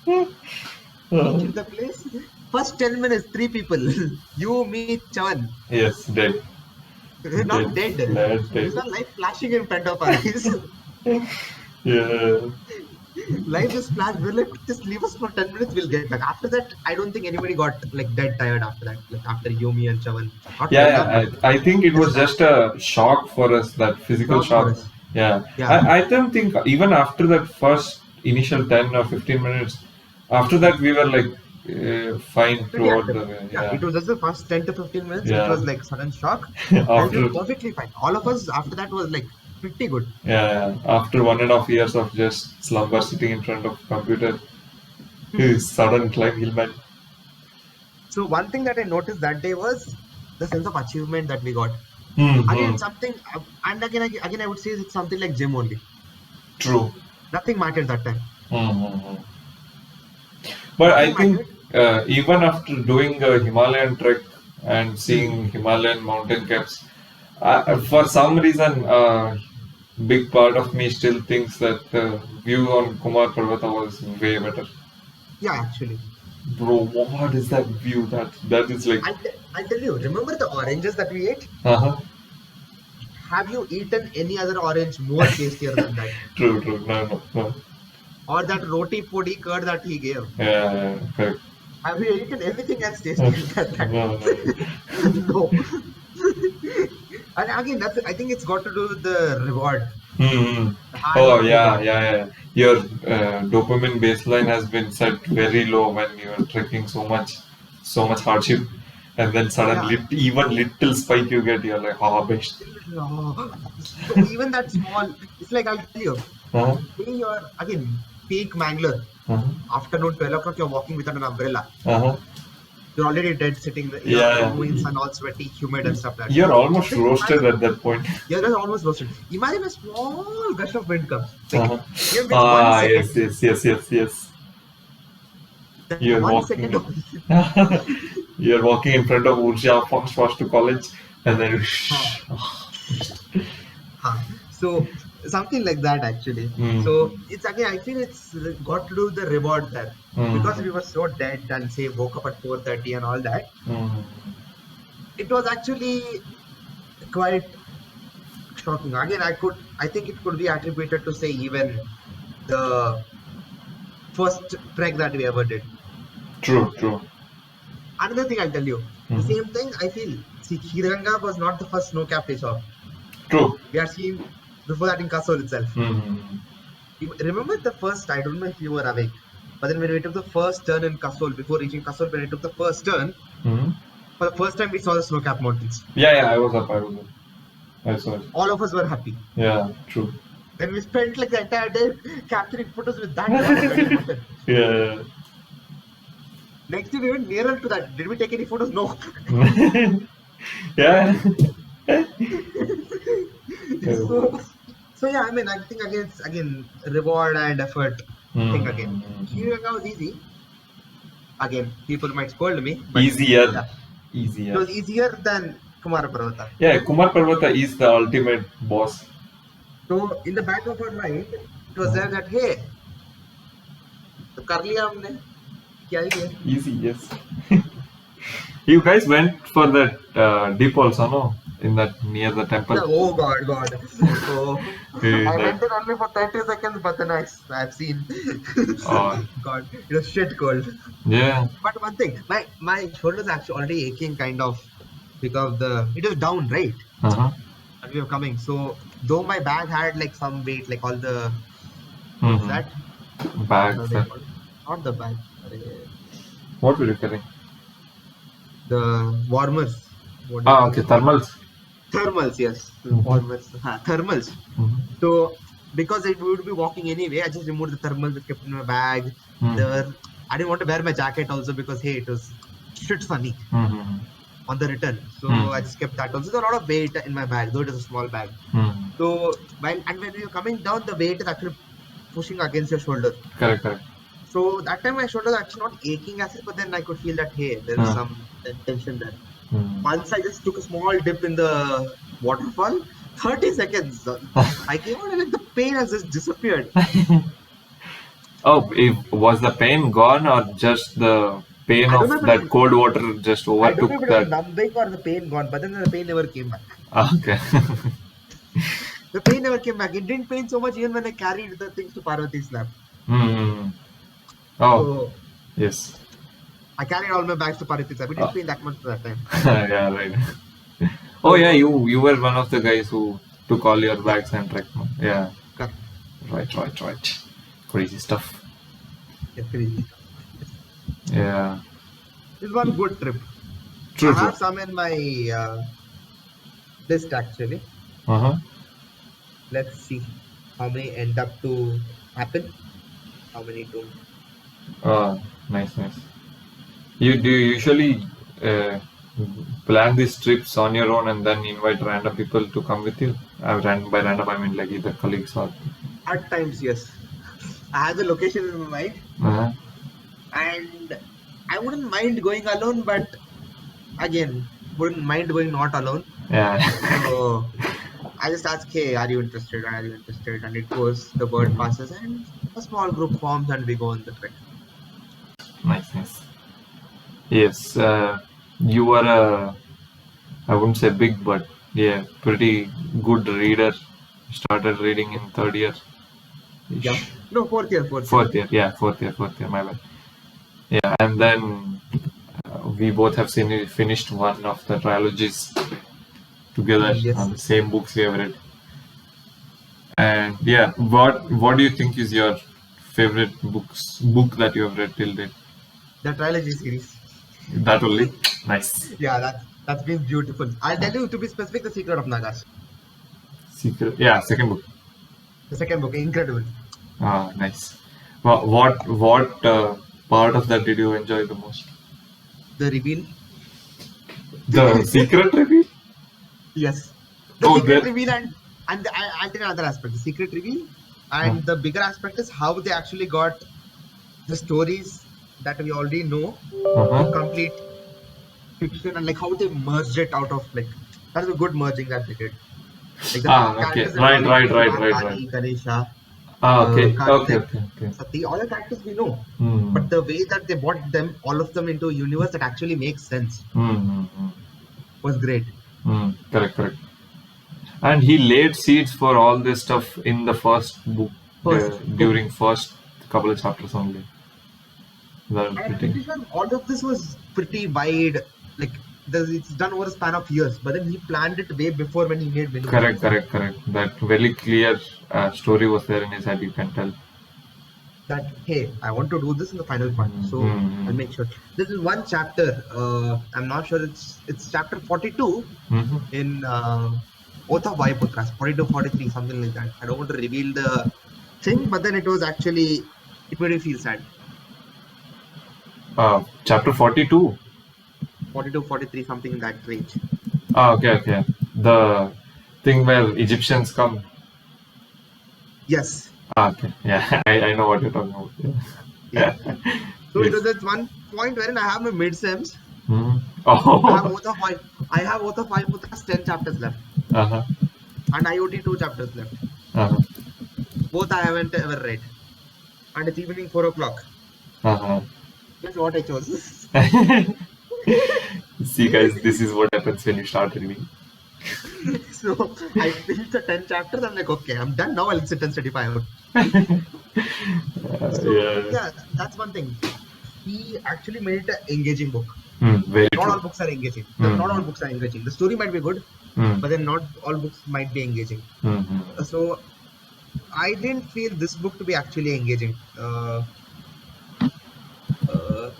Speaker 1: Uh-huh.
Speaker 2: Reached the place. First 10 minutes, three people. You, me, Chavan.
Speaker 1: Yes, dead.
Speaker 2: Not
Speaker 1: Dead.
Speaker 2: dead.
Speaker 1: Lad,
Speaker 2: We
Speaker 1: dead.
Speaker 2: saw life flashing in front of our eyes.
Speaker 1: Yeah.
Speaker 2: Life just flashed. We're like, just leave us for 10 minutes, we'll get back. After that, I don't think anybody got like dead tired after that. Like after Yomi and Chavan. Not
Speaker 1: Yeah,
Speaker 2: fell
Speaker 1: yeah,
Speaker 2: down, but
Speaker 1: I think it
Speaker 2: just
Speaker 1: was
Speaker 2: flat.
Speaker 1: just a shock for us, that physical
Speaker 2: Shock for
Speaker 1: shock.
Speaker 2: us.
Speaker 1: Yeah.
Speaker 2: Yeah.
Speaker 1: I don't think even after that first initial 10 or 15 minutes, after that we were like fine
Speaker 2: Pretty
Speaker 1: throughout
Speaker 2: active.
Speaker 1: the way.
Speaker 2: Yeah,
Speaker 1: Yeah.
Speaker 2: it was just the first 10 to 15 minutes, which
Speaker 1: Yeah.
Speaker 2: was like sudden shock. And we were
Speaker 1: After,
Speaker 2: perfectly fine. All of us after that was like pretty good.
Speaker 1: yeah, after 1.5 years of just slumber sitting in front of computer, sudden climb Hillman.
Speaker 2: So one thing that I noticed that day was the sense of achievement that we got.
Speaker 1: Mm-hmm.
Speaker 2: Again, something, and again, I would say it's something like gym only.
Speaker 1: True.
Speaker 2: Nothing mattered that time.
Speaker 1: Mm-hmm. But I
Speaker 2: Nothing
Speaker 1: think
Speaker 2: mattered.
Speaker 1: even after doing a Himalayan trek, and seeing Himalayan mountain caps. For some reason, big part of me still thinks that the view on Kumar Parvata was way better.
Speaker 2: Yeah, actually.
Speaker 1: Bro, what is that view? That is like.
Speaker 2: I'll tell you, remember the oranges that we ate?
Speaker 1: Uh-huh.
Speaker 2: Have you eaten any other orange more tastier than that?
Speaker 1: True, true. No, no, no.
Speaker 2: Or that roti podi curd that he gave?
Speaker 1: Yeah, correct.
Speaker 2: Have you eaten anything else tastier than that?
Speaker 1: No, no.
Speaker 2: No. And again, I think it's got to do with the reward,
Speaker 1: Hmm.
Speaker 2: the hard
Speaker 1: Oh
Speaker 2: work
Speaker 1: yeah,
Speaker 2: reward.
Speaker 1: yeah, yeah. Your dopamine baseline has been set very low when you are trekking so much hardship, and then
Speaker 2: Yeah.
Speaker 1: suddenly even little spike you get, you're like, ah, best.
Speaker 2: So even that small, it's like I'll tell you,
Speaker 1: Uh-huh.
Speaker 2: say you're again peak Mangler,
Speaker 1: Uh-huh.
Speaker 2: afternoon 12 o'clock, you're walking without an umbrella.
Speaker 1: Uh-huh.
Speaker 2: You're already dead sitting there, you're
Speaker 1: Yeah,
Speaker 2: moving in sun all sweaty, humid and stuff like that.
Speaker 1: you're almost
Speaker 2: So
Speaker 1: roasted
Speaker 2: imagine,
Speaker 1: at that point.
Speaker 2: yeah, that's almost roasted. Imagine a small gush of wind comes, like
Speaker 1: Uh-huh.
Speaker 2: even with one
Speaker 1: Ah,
Speaker 2: second,
Speaker 1: yes, yes, yes, yes, yes.
Speaker 2: that
Speaker 1: You're
Speaker 2: one second
Speaker 1: walking.
Speaker 2: of
Speaker 1: You're walking in front of Urja, fast to college, and then.
Speaker 2: so something like that actually.
Speaker 1: Mm.
Speaker 2: So it's again, I feel it's got to do with the reward there, because we were so dead and say woke up at 4:30 and all that.
Speaker 1: Mm.
Speaker 2: It was actually quite shocking. Again, I think it could be attributed to say even the first trek that we ever did.
Speaker 1: True, true.
Speaker 2: Another thing I'll tell you, the same thing I feel. See, Khirganga was not the first snow cap we saw.
Speaker 1: True.
Speaker 2: We had seen before that in Kasol itself. Remember the first, I don't know if you were awake, but then when we took the first turn in Kasol, before reaching Kasol, when we took the first turn, for the first time we saw the snow-capped mountains.
Speaker 1: Yeah, I was up. I saw it.
Speaker 2: All of us were happy.
Speaker 1: Yeah, true.
Speaker 2: Then we spent like the entire day capturing photos with that mountain.
Speaker 1: Yeah.
Speaker 2: Next day we went nearer to that. Did we take any photos? No.
Speaker 1: Yeah.
Speaker 2: So yeah, I mean, I think again reward and effort thing again. Khirganga was easy. Again, people might scold me. But
Speaker 1: Easier.
Speaker 2: Yeah.
Speaker 1: Easier.
Speaker 2: It was easier than Kumar Parvata.
Speaker 1: Yeah, Kumar Parvata is the ultimate boss.
Speaker 2: So in the back of our mind, it was there that hey, तो कर लिया हमने, क्या ही है?
Speaker 1: Easy, yes. You guys went for that dip also, no? In that near the temple.
Speaker 2: Oh God. So I went in only for 30 seconds, but then I've seen.
Speaker 1: Oh.
Speaker 2: God, it was shit cold.
Speaker 1: Yeah.
Speaker 2: But one thing, my shoulders actually already aching kind of because it was down, right? And we were coming. So though my bag had like some weight, like all the what's that?
Speaker 1: Bags.
Speaker 2: Not the bag.
Speaker 1: What were you carrying?
Speaker 2: The warmers.
Speaker 1: Okay, thermals.
Speaker 2: Thermals, yes. Warmers. Thermals. So because we would be walking anyway, I just removed the thermals that kept in my bag. I didn't want to wear my jacket also because hey, it was shit funny on the return. So I just kept that also. There's a lot of weight in my bag, though it is a small bag. So when you're coming down, the weight is actually pushing against your shoulder.
Speaker 1: Correct.
Speaker 2: So that time my shoulder was actually not aching as such, but then I could feel that hey, there is some tension there. Once I just took a small dip in the waterfall, 30 seconds. I came out and like the pain has just disappeared.
Speaker 1: Was the pain gone or just the pain of that cold water just overtook that?
Speaker 2: I don't know if it was numbing or the pain gone, but then the pain never came back.
Speaker 1: Okay.
Speaker 2: The pain never came back. It didn't pain so much even when I carried the things to Parvati's lab.
Speaker 1: So, yes.
Speaker 2: I carried all my bags to Parvati's lab. It didn't pain that much for that time.
Speaker 1: Yeah, right. Oh yeah, you were one of the guys who took all your bags and trekked. Yeah.
Speaker 2: Correct.
Speaker 1: Right. Crazy stuff.
Speaker 2: Yeah, crazy.
Speaker 1: Yeah.
Speaker 2: This was one good trip.
Speaker 1: True.
Speaker 2: I have some in my list actually. Let's see how many end up to happen. How many don't.
Speaker 1: Oh, nice. Do you usually plan these trips on your own and then invite random people to come with you? By random, I mean like either colleagues or.
Speaker 2: At times, yes. I have the location in my mind, and I wouldn't mind going alone. But again, wouldn't mind going not alone.
Speaker 1: Yeah.
Speaker 2: So I just ask, hey, are you interested? Are you interested? And it goes, the word passes, and a small group forms, and we go on the trek.
Speaker 1: Nice, nice. Yes, you are a, I wouldn't say big, but yeah, pretty good reader. Started reading in third year.
Speaker 2: Yeah. No, fourth year, fourth year.
Speaker 1: Fourth year, yeah, fourth year, my bad. Yeah, and then we both have finished one of the trilogies together
Speaker 2: Yes.
Speaker 1: on the same books we have read. And yeah, what do you think is your favorite book that you have read till date?
Speaker 2: The trilogy series.
Speaker 1: That only? Nice.
Speaker 2: Yeah, that's been beautiful. I'll tell you, to be specific, The Secret of Nagas.
Speaker 1: Secret, yeah, second book.
Speaker 2: The second book, incredible.
Speaker 1: Ah, nice. What part of that did you enjoy the most?
Speaker 2: The reveal.
Speaker 1: The secret reveal?
Speaker 2: Yes. The
Speaker 1: Oh,
Speaker 2: secret
Speaker 1: there.
Speaker 2: reveal, and I'll tell you another aspect. The secret reveal, and the bigger aspect is how they actually got the stories that we already know to complete fiction, and like how they merged it out of, like, that is a good merging that they did. Like the
Speaker 1: Okay.
Speaker 2: characters
Speaker 1: Right,
Speaker 2: involved,
Speaker 1: right, right,
Speaker 2: Shiva,
Speaker 1: right, right.
Speaker 2: Kali, Ganesha,
Speaker 1: Okay. Okay,
Speaker 2: Karthik,
Speaker 1: okay, okay.
Speaker 2: Sati, all the characters we know.
Speaker 1: Hmm.
Speaker 2: But the way that they brought them, all of them, into a universe that actually makes sense was great.
Speaker 1: Correct, correct. And he laid seeds for all this stuff in the first book,
Speaker 2: First book.
Speaker 1: during first couple of chapters only. That
Speaker 2: I'm
Speaker 1: pretty.
Speaker 2: pretty sure all of this was pretty wide. Like, it's done over a span of years, but then he planned it way before when he made Menu.
Speaker 1: Correct, correct, correct. That very clear story was there in his head, you can tell.
Speaker 2: That, hey, I want to do this in the final part, so I'll make sure. This is one chapter. I'm not sure, it's chapter 42 in Oath of Vaiputras, 42, 43, something like that. I don't want to reveal the thing, but then it made me feel sad.
Speaker 1: Chapter 42.
Speaker 2: 42, 43, something in that range.
Speaker 1: Okay, okay. The thing where Egyptians come.
Speaker 2: Yes.
Speaker 1: Okay, yeah, I know what you're talking about.
Speaker 2: Yeah. So
Speaker 1: Yes.
Speaker 2: it was at one point wherein I have my mid-sems.
Speaker 1: Oh.
Speaker 2: I have Oath of Vaiputras 10 chapters left. And IoT 2 chapters left. Both I haven't ever read. And it's evening 4 o'clock. That's what I chose.
Speaker 1: See, guys, this is what happens when you start reading.
Speaker 2: So I finished the 10 chapters. I'm like, okay, I'm done now. I'll sit and study 5 hours. Yeah, that's one thing. He actually made it an engaging book.
Speaker 1: Very
Speaker 2: not
Speaker 1: true.
Speaker 2: all books are engaging. Not all books are engaging. The story might be good, but then not all books might be engaging. So I didn't feel this book to be actually engaging.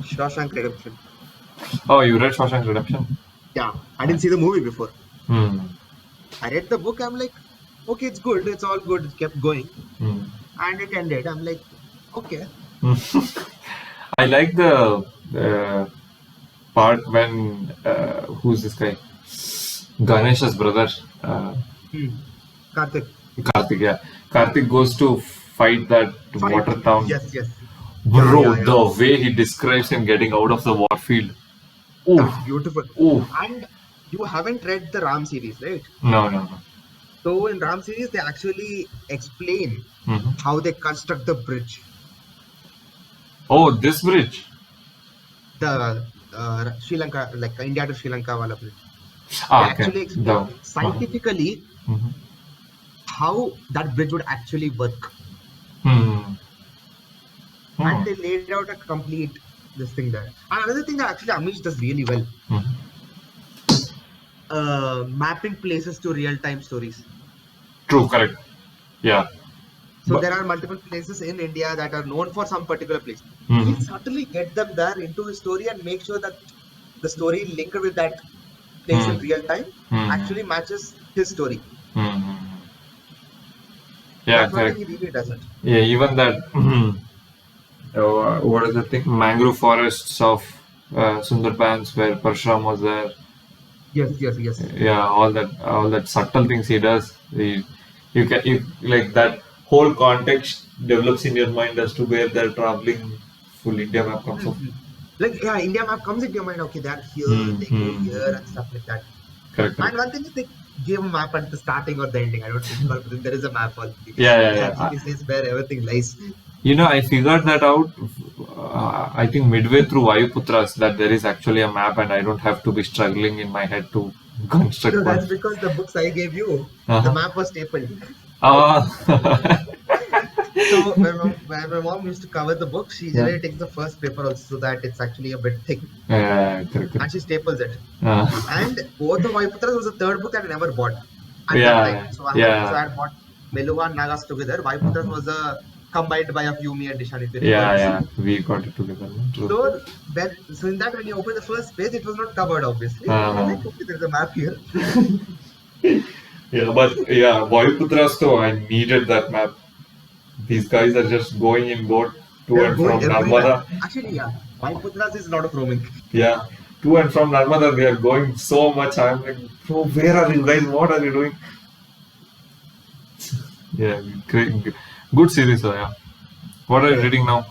Speaker 2: Shawshank Redemption.
Speaker 1: Oh, you read Shawshank Redemption?
Speaker 2: Yeah, I didn't see the movie before.
Speaker 1: I
Speaker 2: read the book. I'm like, okay, it's good. It's all good. It kept going, and it ended. I'm like, okay.
Speaker 1: I like the part when who's this guy? Ganesha's brother.
Speaker 2: Karthik.
Speaker 1: Karthik, yeah. Karthik goes to fight that water town.
Speaker 2: Yes, yes.
Speaker 1: Bro, the way he describes him getting out of the war field.
Speaker 2: That's beautiful.
Speaker 1: Ooh.
Speaker 2: And you haven't read the Ram series, right?
Speaker 1: No.
Speaker 2: So in Ram series, they actually explain how they construct the bridge.
Speaker 1: Oh, this bridge?
Speaker 2: The Sri Lanka, like India to Sri Lanka wala bridge.
Speaker 1: They
Speaker 2: actually explain scientifically how that bridge would actually work. And they laid out a complete this thing there. And another thing that actually Amish does really well. Mapping places to real-time stories.
Speaker 1: True, correct. Yeah.
Speaker 2: So there are multiple places in India that are known for some particular place. He'll certainly get them there into his story and make sure that the story linked with that place in real time actually matches his story.
Speaker 1: Yeah,
Speaker 2: that's correct. He really doesn't.
Speaker 1: Yeah, even that. What is the thing? Mangrove forests of Sundarbans where Parshuram was there.
Speaker 2: Yes.
Speaker 1: Yeah, all that subtle things he does. You like that whole context develops in your mind as to where they're traveling. Full India map comes up.
Speaker 2: Like, yeah, India map comes into your mind. Okay, they're here, they go here and stuff like that.
Speaker 1: Correct,
Speaker 2: And
Speaker 1: correct.
Speaker 2: one thing is they give a map at the starting or the ending. I don't recall, but then there is a map already.
Speaker 1: Yeah, yeah,
Speaker 2: Which
Speaker 1: yeah.
Speaker 2: actually says where everything lies.
Speaker 1: I figured that out. I think midway through Vayuputras that there is actually a map, and I don't have to be struggling in my head to construct
Speaker 2: No,
Speaker 1: one.
Speaker 2: that's because the books I gave you, the
Speaker 1: Uh-huh.
Speaker 2: map was stapled.
Speaker 1: Uh,
Speaker 2: So when my mom used to cover the book, she
Speaker 1: yeah.
Speaker 2: generally takes the first paper also so that it's actually a bit thick.
Speaker 1: Correct,
Speaker 2: And
Speaker 1: correct.
Speaker 2: she staples it.
Speaker 1: Uh,
Speaker 2: And Both of Vaiputras was the third book that I never bought at that time.
Speaker 1: yeah,
Speaker 2: So I
Speaker 1: yeah,
Speaker 2: had bought Meluva and Nagas together. Vaiputras was combined by a few me and Dishan, if you recall.
Speaker 1: yeah. We got it together. No? True.
Speaker 2: So in that when you open the first page, it was not covered obviously. So I was
Speaker 1: Uh,
Speaker 2: like, okay, there's a map here.
Speaker 1: yeah, but yeah, Vayuputras though, I needed that map. These guys are just going in boat to
Speaker 2: They're
Speaker 1: and
Speaker 2: going
Speaker 1: from
Speaker 2: everywhere.
Speaker 1: Narmada.
Speaker 2: Actually, yeah. Vaiputras is a lot of roaming.
Speaker 1: Yeah, to and from Narmada, they are going so much. I'm like, bro, where are you guys? What are you doing? Yeah, great, good series. So yeah, what are you
Speaker 2: Yeah.
Speaker 1: reading now?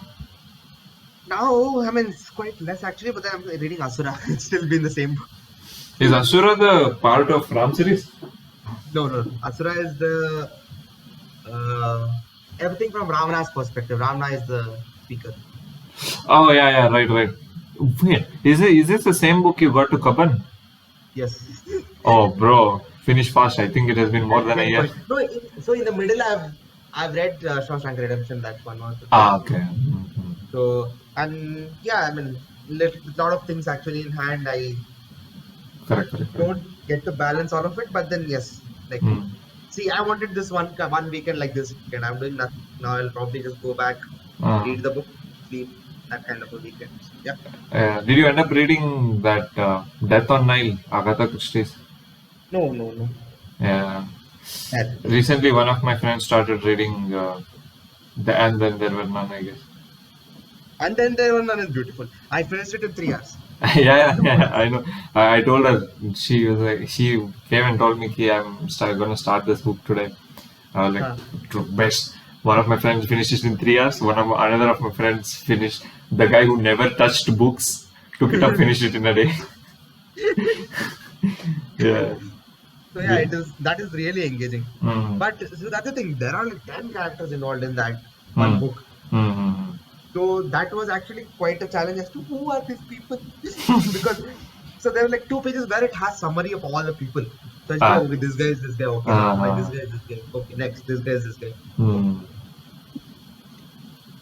Speaker 2: Now, I mean, it's quite less actually, but I'm reading Asura. It's still been the same book.
Speaker 1: Is Asura the part of Ram series?
Speaker 2: No, no, no. Asura is the uh, everything from Ravana's perspective. Ravana is the speaker.
Speaker 1: Oh yeah, right, right. Wait, is this the same book you got to Kaban?
Speaker 2: Yes.
Speaker 1: Oh, bro, finish fast. I think it has been more
Speaker 2: That's
Speaker 1: than a
Speaker 2: main
Speaker 1: year.
Speaker 2: point. No, so in the middle, I've read Shawshank Redemption. That's one also there.
Speaker 1: Ah, okay. Mm-hmm.
Speaker 2: So and yeah, I mean, lot of things actually in hand. I
Speaker 1: Correct, correct, correct.
Speaker 2: don't get to balance all of it, but then yes, like
Speaker 1: Mm.
Speaker 2: see, I wanted this one weekend like this weekend. I'm doing nothing now. I'll probably just go back,
Speaker 1: Uh,
Speaker 2: read the book, sleep. That kind of a weekend. So, yeah.
Speaker 1: did you end up reading that Death on Nile, Agatha Christie's?
Speaker 2: No, no, no.
Speaker 1: Yeah.
Speaker 2: That.
Speaker 1: Recently, one of my friends started reading And Then There Were None, I guess.
Speaker 2: And then there one is beautiful. I finished it in 3 hours.
Speaker 1: Yeah, I know. I told her, she was like, she came and told me, "Ki, gonna start this book today." I was like,
Speaker 2: Huh.
Speaker 1: best. One of my friends finished it in 3 hours. Another of my friends finished. The guy who never touched books took it up, finished it in a day. Yeah.
Speaker 2: So yeah,
Speaker 1: Yeah.
Speaker 2: it is that is really engaging.
Speaker 1: Mm.
Speaker 2: But so that's the thing. There are like 10 characters involved in that one
Speaker 1: Mm.
Speaker 2: book.
Speaker 1: Mm.
Speaker 2: So that was actually quite a challenge as to who are these people. Because so there were like 2 pages where it has summary of all the people. So it's like,
Speaker 1: Ah.
Speaker 2: okay, this guy is this guy. Okay, never mind. This
Speaker 1: Uh,
Speaker 2: guy is this guy. Okay, next, this guy is this guy.
Speaker 1: mm.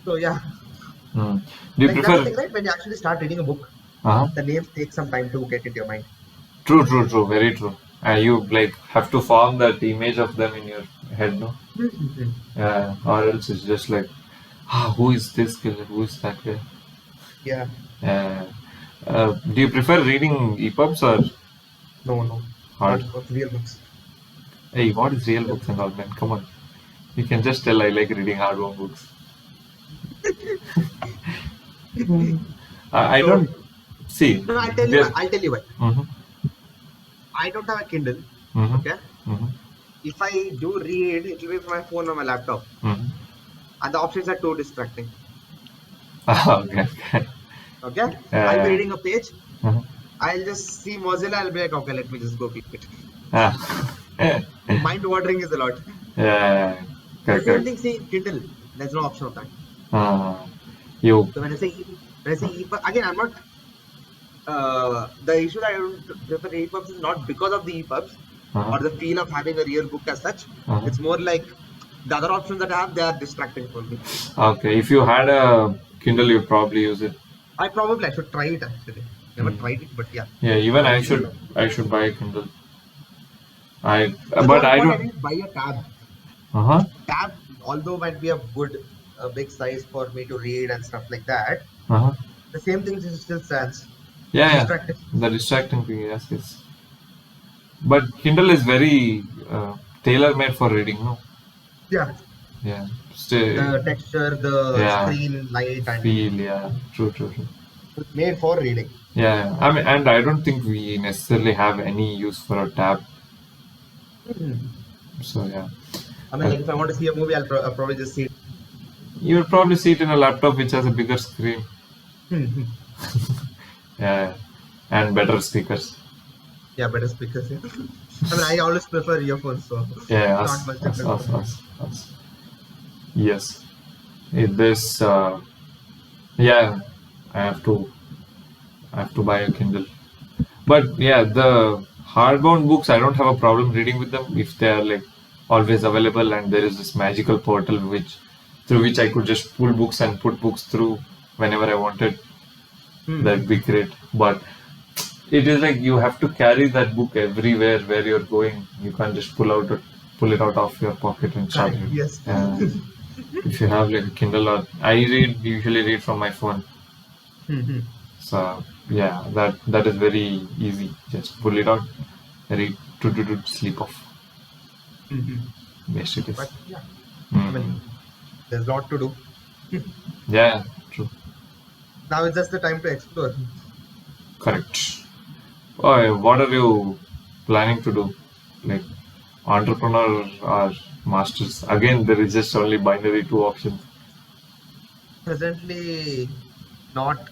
Speaker 2: So yeah,
Speaker 1: Mm. Do you
Speaker 2: like that's the
Speaker 1: prefer?
Speaker 2: thing, right? When you actually start reading a book,
Speaker 1: Uh-huh.
Speaker 2: the names take some time to get into your mind.
Speaker 1: True, true, true. Very true. You like have to form that image of them in your head, no? Or else it's just like, who is this guy? Who is that guy?
Speaker 2: Yeah.
Speaker 1: Uh, do you prefer reading EPUBs or
Speaker 2: No, no.
Speaker 1: hard?
Speaker 2: Not real books.
Speaker 1: Hey, what is real books and all, man? Come on. You can just tell I like reading hardbound books. I
Speaker 2: So
Speaker 1: don't see.
Speaker 2: no, I'll tell you why.
Speaker 1: There.
Speaker 2: I'll tell you why.
Speaker 1: Mm-hmm,
Speaker 2: I don't have a Kindle.
Speaker 1: mm-hmm,
Speaker 2: Okay.
Speaker 1: mm-hmm,
Speaker 2: If I do read, it will be from my phone or my laptop.
Speaker 1: mm-hmm.
Speaker 2: And the options are too distracting.
Speaker 1: Okay, okay.
Speaker 2: Okay? I'll be
Speaker 1: Uh,
Speaker 2: reading a page.
Speaker 1: uh-huh.
Speaker 2: I'll just see Mozilla. I'll be like, okay, let me just go click it.
Speaker 1: Ah.
Speaker 2: Mind watering is a lot.
Speaker 1: Yeah,
Speaker 2: The
Speaker 1: correct,
Speaker 2: same
Speaker 1: correct.
Speaker 2: thing, see, Kindle. There's no option of that.
Speaker 1: Uh, you,
Speaker 2: So when I say EPUB, again, I'm not. The issue that I don't prefer EPUBs is not because of the EPUBs
Speaker 1: uh-huh,
Speaker 2: or the feel of having a real book as such.
Speaker 1: uh-huh.
Speaker 2: It's more like the other options that I have, they are distracting for me.
Speaker 1: Okay, if you had a Kindle, you'd probably use it.
Speaker 2: I should try it actually. Never
Speaker 1: Mm.
Speaker 2: tried it, but yeah.
Speaker 1: Yeah, even
Speaker 2: Probably should.
Speaker 1: I should buy a Kindle.
Speaker 2: But the
Speaker 1: But
Speaker 2: only
Speaker 1: I
Speaker 2: point I
Speaker 1: don't.
Speaker 2: didn't buy a tab.
Speaker 1: Uh-huh,
Speaker 2: Tab, although might be a big size for me to read and stuff like that,
Speaker 1: uh-huh.
Speaker 2: the same thing still stands.
Speaker 1: Yeah, yeah.
Speaker 2: Distracting.
Speaker 1: The distracting thing, yes, yes. But Kindle is very tailor-made for reading, no?
Speaker 2: Yeah,
Speaker 1: Yeah. Stay,
Speaker 2: the texture, the
Speaker 1: yeah.
Speaker 2: screen light, and
Speaker 1: Feel, yeah. True, true, true.
Speaker 2: it's made for reading.
Speaker 1: Yeah, yeah. I mean, and I don't think we necessarily have any use for a tab.
Speaker 2: Mhm.
Speaker 1: So yeah.
Speaker 2: I mean, like if I want to see a movie, I'll probably just see it.
Speaker 1: You'll probably see it in a laptop which has a bigger screen.
Speaker 2: Mhm.
Speaker 1: Yeah, and better speakers.
Speaker 2: Yeah, better speakers. Yeah. I mean, I always prefer earphones, so
Speaker 1: Yeah,
Speaker 2: not much difference for me.
Speaker 1: us. Yes. This, yeah, I have to, I have to buy a Kindle. But yeah, the hardbound books, I don't have a problem reading with them if they are like always available and there is this magical portal through which I could just pull books and put books through whenever I wanted. That'd be great. But it is like you have to carry that book everywhere where you're going. You can't just pull it out of your pocket and start
Speaker 2: Correct.
Speaker 1: reading.
Speaker 2: Yes.
Speaker 1: If you have like a Kindle or I usually read from my phone.
Speaker 2: Mhm.
Speaker 1: So yeah, that is very easy. Just pull it out, read, sleep off.
Speaker 2: Mhm.
Speaker 1: Best it is.
Speaker 2: But yeah, I
Speaker 1: Hmm.
Speaker 2: mean, there's a lot to do.
Speaker 1: Yeah, true.
Speaker 2: Now it's just the time to explore.
Speaker 1: Correct. Oh, what are you planning to do? Like entrepreneur or masters? Again, there is just only binary two options.
Speaker 2: Presently, not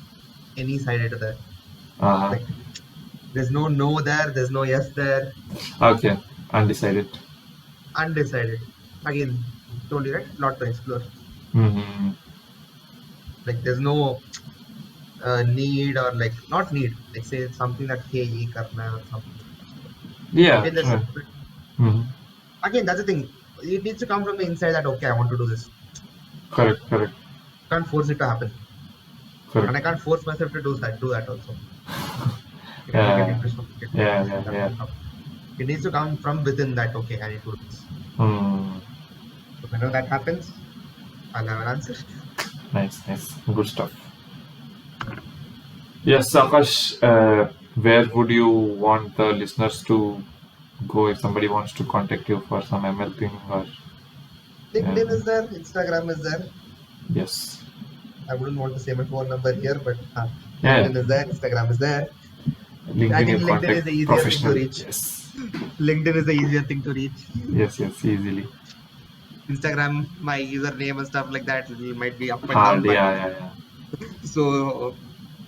Speaker 2: any side to that.
Speaker 1: Uh-huh.
Speaker 2: Like, there's no no there, there's no yes there.
Speaker 1: Okay, undecided.
Speaker 2: Undecided. Again, told you right, lot to explore.
Speaker 1: Mm-hmm.
Speaker 2: Like, there's no need or like not need. Like, say it's something that hey, ye karna or something like that. So
Speaker 1: Yeah,
Speaker 2: again, there's a
Speaker 1: true.
Speaker 2: bit.
Speaker 1: Mm-hmm.
Speaker 2: Again, that's the thing. It needs to come from the inside that okay, I want to do this.
Speaker 1: Correct, correct,
Speaker 2: Can't force it to happen, and I
Speaker 1: correct.
Speaker 2: can't force myself to do that. Do that also. To get
Speaker 1: Yeah,
Speaker 2: into something, get into
Speaker 1: yeah,
Speaker 2: this,
Speaker 1: yeah,
Speaker 2: that
Speaker 1: yeah.
Speaker 2: will come. It needs to come from within that. Okay, I need to do this.
Speaker 1: Hmm.
Speaker 2: So whenever that happens, I'll have an answer.
Speaker 1: Nice, nice. Good stuff. Yes, Akash, where would you want the listeners to go if somebody wants to contact you for some ML thing or uh,
Speaker 2: LinkedIn is there, Instagram is there.
Speaker 1: yes.
Speaker 2: I wouldn't want to say my phone number here, but
Speaker 1: Yeah,
Speaker 2: LinkedIn is there, Instagram is there. I
Speaker 1: LinkedIn
Speaker 2: think
Speaker 1: you
Speaker 2: LinkedIn
Speaker 1: contact
Speaker 2: is the easier thing to
Speaker 1: professionally.
Speaker 2: reach.
Speaker 1: Yes.
Speaker 2: LinkedIn is the easier thing to reach.
Speaker 1: Yes, yes, easily.
Speaker 2: Instagram, my username and stuff like that, it might be up and down,
Speaker 1: Hard,
Speaker 2: but
Speaker 1: yeah, yeah, yeah.
Speaker 2: so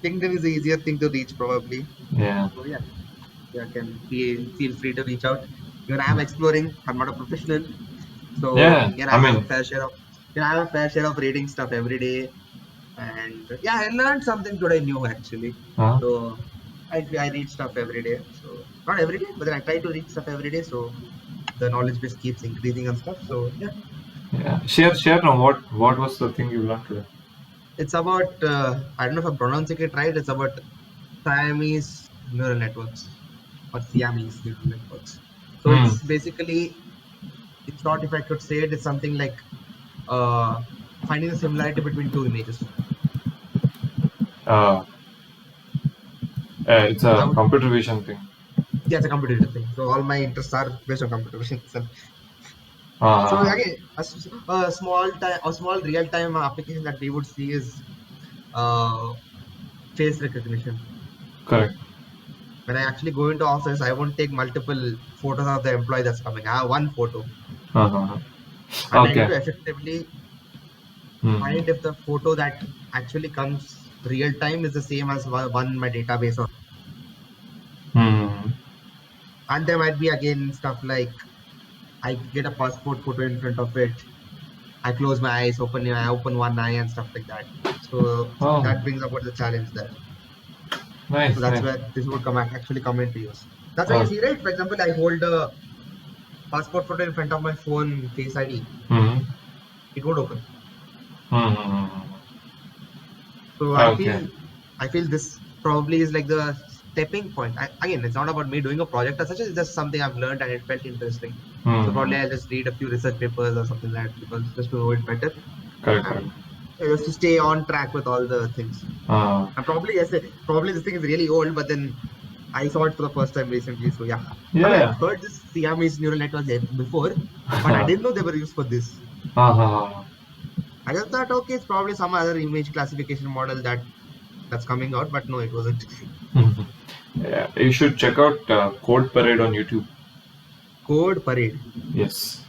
Speaker 2: LinkedIn is the easier thing to reach probably.
Speaker 1: Yeah.
Speaker 2: So yeah, you can feel free to reach out. Even I'm exploring. I'm not a professional, so
Speaker 1: Yeah,
Speaker 2: yeah,
Speaker 1: I
Speaker 2: I have a
Speaker 1: mean,
Speaker 2: fair share of I have a fair share of reading stuff every day, and yeah, I learned something today new actually.
Speaker 1: huh?
Speaker 2: So I read stuff every day. So not every day, but then I try to read stuff every day. So the knowledge base keeps increasing and stuff. So yeah,
Speaker 1: Yeah. Share now. What was the thing you learned today?
Speaker 2: it's about I don't know if I'm pronouncing it right. It's about Siamese neural networks or Siamese neural networks. So
Speaker 1: Hmm.
Speaker 2: it's basically, in short, if I could say it, it's something like uh, finding the similarity between two images.
Speaker 1: Uh, it's
Speaker 2: I
Speaker 1: a
Speaker 2: would,
Speaker 1: computer vision thing.
Speaker 2: yeah, it's a computer thing. So all my interests are based on computer vision itself. So
Speaker 1: Uh,
Speaker 2: again, a small time, a small real-time application that we would see is uh, face recognition.
Speaker 1: correct.
Speaker 2: When I actually go into office, I won't take multiple photos of the employee that's coming. I have one photo,
Speaker 1: Uh-huh.
Speaker 2: and I need
Speaker 1: Okay.
Speaker 2: to effectively
Speaker 1: Hmm.
Speaker 2: find if the photo that actually comes real time is the same as one in my database or.
Speaker 1: Hmm.
Speaker 2: And there might be again stuff like I get a passport photo in front of it. I close my eyes, I open one eye and stuff like that. So
Speaker 1: Oh,
Speaker 2: that brings about the challenge there. So
Speaker 1: nice,
Speaker 2: that's
Speaker 1: nice.
Speaker 2: where this would actually come into use. That's why you
Speaker 1: Uh,
Speaker 2: see, right? For example, I hold a passport photo in front of my phone Face ID.
Speaker 1: hmm.
Speaker 2: It would open.
Speaker 1: Hmm.
Speaker 2: So
Speaker 1: Okay.
Speaker 2: I feel this probably is like the stepping point. Again, it's not about me doing a project as such. It's just something I've learned and it felt interesting. So
Speaker 1: Hmm.
Speaker 2: probably I'll just read a few research papers or something like that because just to know it better
Speaker 1: Correct, correct.
Speaker 2: and just to stay on track with all the things.
Speaker 1: Uh,
Speaker 2: And probably yes, probably this thing is really old, but then I saw it for the first time recently. So yeah, I mean I've
Speaker 1: yeah.
Speaker 2: heard this Siamese neural networks before, but I didn't know they were used for this.
Speaker 1: Uh,
Speaker 2: I just thought okay, it's probably some other image classification model that's coming out, but no, it wasn't.
Speaker 1: yeah. You should check out Code Parade on YouTube.
Speaker 2: Code Parade.
Speaker 1: Yes.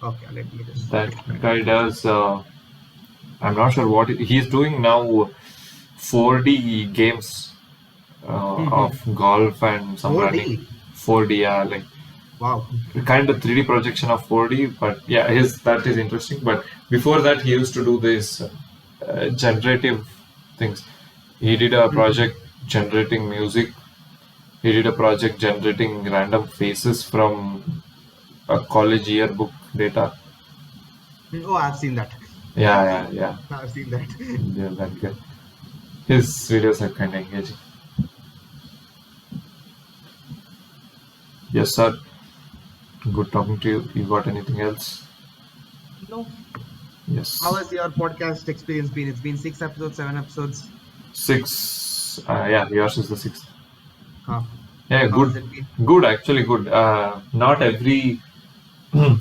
Speaker 2: Okay, let me just
Speaker 1: That
Speaker 2: check that.
Speaker 1: guy does. I'm not sure what he's doing now. 4D games of golf and some running.
Speaker 2: 4D.
Speaker 1: 4D, yeah, like
Speaker 2: Wow.
Speaker 1: kind of 3D projection of 4D. But yeah, his that is interesting. But before that, he used to do this generative things. He did a project generating music. He did a project generating random faces from a college yearbook data.
Speaker 2: Oh, I've seen that.
Speaker 1: Yeah.
Speaker 2: I've seen that.
Speaker 1: Yeah, that guy. His videos are kind of engaging. Yes, sir. Good talking to you. You got anything else?
Speaker 2: No.
Speaker 1: Yes.
Speaker 2: How has your podcast experience been? It's been 6 episodes, 7 episodes.
Speaker 1: 6. Yeah, yours is the 6th.
Speaker 2: Huh.
Speaker 1: Yeah,
Speaker 2: How
Speaker 1: good.
Speaker 2: has it been?
Speaker 1: Good, actually good. Not every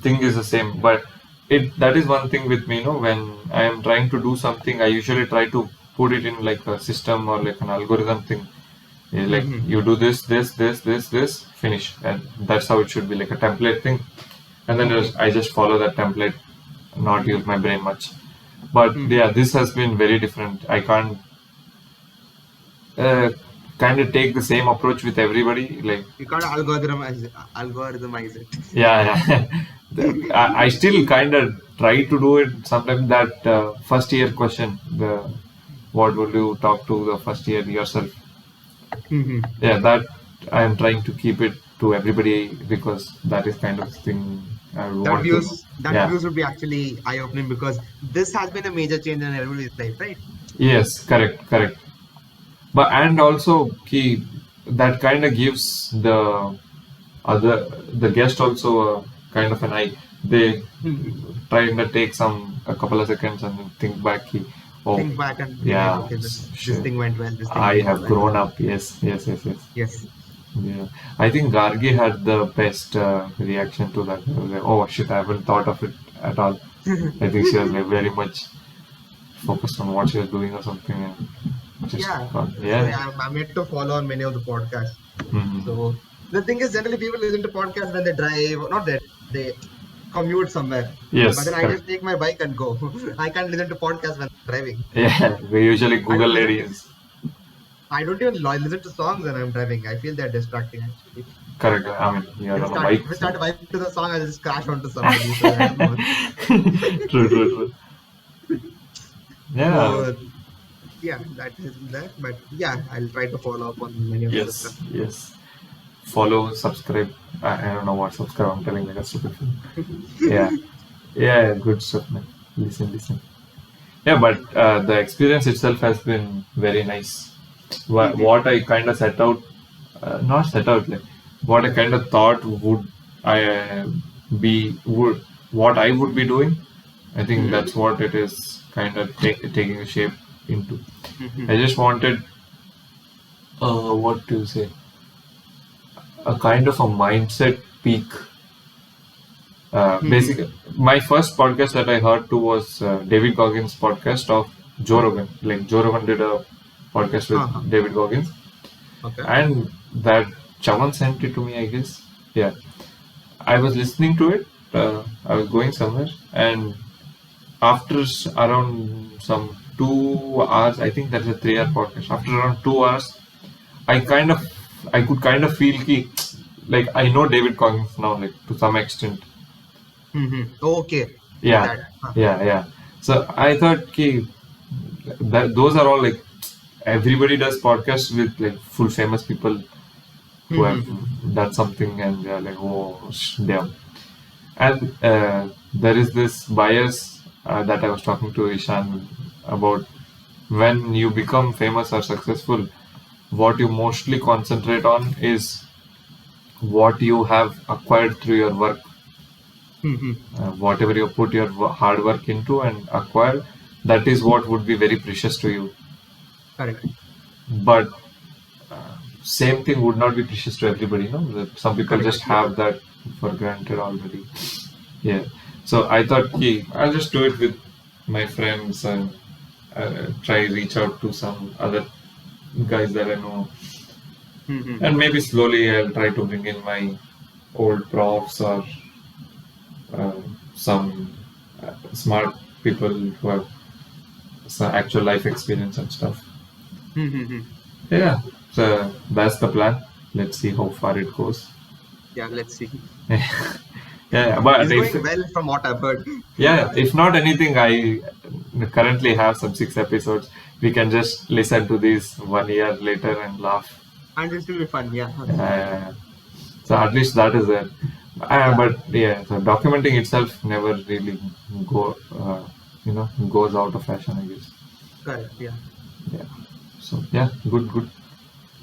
Speaker 1: thing is the same, but it that is one thing with me. When I am trying to do something, I usually try to put it in like a system or like an algorithm thing. Like you do this, finish, and that's how it should be, like a template thing. And then
Speaker 2: Okay.
Speaker 1: I just follow that template, not use my brain much. But yeah, this has been very different. I can't uh, kind of take the same approach with everybody. Like,
Speaker 2: You can't algorithmize it.
Speaker 1: yeah. I still kind of try to do it sometimes. That first year question, the what would you talk to the first year yourself? Yeah, that I am trying to keep it to everybody because that is kind of thing I
Speaker 2: That
Speaker 1: want to know.
Speaker 2: views that
Speaker 1: Yeah.
Speaker 2: views would be actually eye-opening because this has been a major change in everybody's life, right?
Speaker 1: Yes, correct. But and also key that kind of gives other the guest also a kind of an eye. They try to take a couple of seconds and then think back. Oh,
Speaker 2: Think back and be like,
Speaker 1: yeah,
Speaker 2: okay, this
Speaker 1: shit.
Speaker 2: thing went well, this thing
Speaker 1: I
Speaker 2: didn't go
Speaker 1: have
Speaker 2: well.
Speaker 1: grown up. Yes.
Speaker 2: Yes.
Speaker 1: Yeah, I think Gargi had the best reaction to that. He was like, "Oh shit, I haven't thought of it at all." I think she was like very much focused on what she was doing or something, and just
Speaker 2: Yeah. So
Speaker 1: yeah.
Speaker 2: yeah, I'm yet to follow on many of the podcasts.
Speaker 1: Mhm.
Speaker 2: So the thing is, generally people listen to podcasts when they drive, not that they commute somewhere. But
Speaker 1: Yes,
Speaker 2: then I
Speaker 1: correct.
Speaker 2: just take my bike and go. I can't listen to podcasts when driving.
Speaker 1: Yeah, we usually
Speaker 2: I
Speaker 1: Google
Speaker 2: don't listen to.
Speaker 1: ladies.
Speaker 2: I don't even listen to songs when I'm driving. I feel they're distracting actually.
Speaker 1: Correct. I mean, you're on a
Speaker 2: If
Speaker 1: bike,
Speaker 2: I
Speaker 1: so.
Speaker 2: start vibing to the song, I just crash onto somebody. So I don't know.
Speaker 1: True. Yeah.
Speaker 2: So yeah, that isn't there. But yeah, I'll try to follow up on many of the stuff.
Speaker 1: Yes. Follow, subscribe. I don't know what subscribe. I'm telling like a stupid thing. Yeah. Yeah. Good stuff, man. Listen. Yeah, but the experience itself has been very nice. What I kind of set out, not set out, like what I kind of thought would I would what I would be doing. I think that's what it is kind of taking a shape into. I just wanted, what to say, a kind of a mindset peak. Basically, my first podcast that I heard to was David Goggins' podcast of Joe Rogan. Like Joe Rogan did a podcast
Speaker 2: Uh-huh.
Speaker 1: with David Goggins,
Speaker 2: Okay.
Speaker 1: and that Chavan sent it to me, I guess. Yeah, I was listening to it. I was going somewhere, and after around some 2 hours, I think that's a 3 hour podcast. After around 2 hours, I kind of, I could kind of feel ki, like I know David Goggins now, like to some extent.
Speaker 2: Okay. Like
Speaker 1: Yeah,
Speaker 2: that. Huh.
Speaker 1: yeah. So I thought, ki, those are all like everybody does podcasts with like full famous people who have done something, and they're like, oh, damn. And there is this bias that I was talking to Ishan about. When you become famous or successful, what you mostly concentrate on is what you have acquired through your work. Whatever you put your hard work into and acquire, that is what would be very precious to you.
Speaker 2: Correct.
Speaker 1: But same thing would not be precious to everybody. Some people
Speaker 2: Correct.
Speaker 1: just have that for granted already. Yeah. So I thought, I'll just do it with my friends and try reach out to some other guys that I know, and maybe slowly I'll try to bring in my old profs or some smart people who have some actual life experience and stuff. Yeah, so that's the plan. Let's see how far it goes.
Speaker 2: Yeah, let's see.
Speaker 1: Yeah, but
Speaker 2: It's
Speaker 1: if
Speaker 2: going well from what I've heard.
Speaker 1: yeah, if not anything, I currently have some 6 episodes. We can just listen to these 1 year later and laugh.
Speaker 2: And it will be fun. Yeah.
Speaker 1: Uh, so at least that is there.
Speaker 2: Yeah.
Speaker 1: But yeah, so documenting itself never really goes out of fashion, I guess.
Speaker 2: Correct. Yeah.
Speaker 1: Yeah. So yeah, good.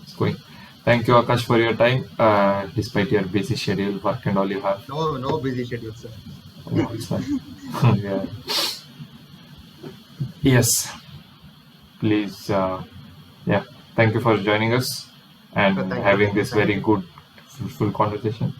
Speaker 1: It's going. Thank you, Akash, for your time. Despite your busy schedule, work and all you have.
Speaker 2: No busy schedule, sir.
Speaker 1: Oh, it's fine. Yeah. Yes. Please. Yeah. Thank you for joining us
Speaker 2: So
Speaker 1: and
Speaker 2: thank you.
Speaker 1: having this
Speaker 2: Thank
Speaker 1: very
Speaker 2: you.
Speaker 1: good, fruitful conversation.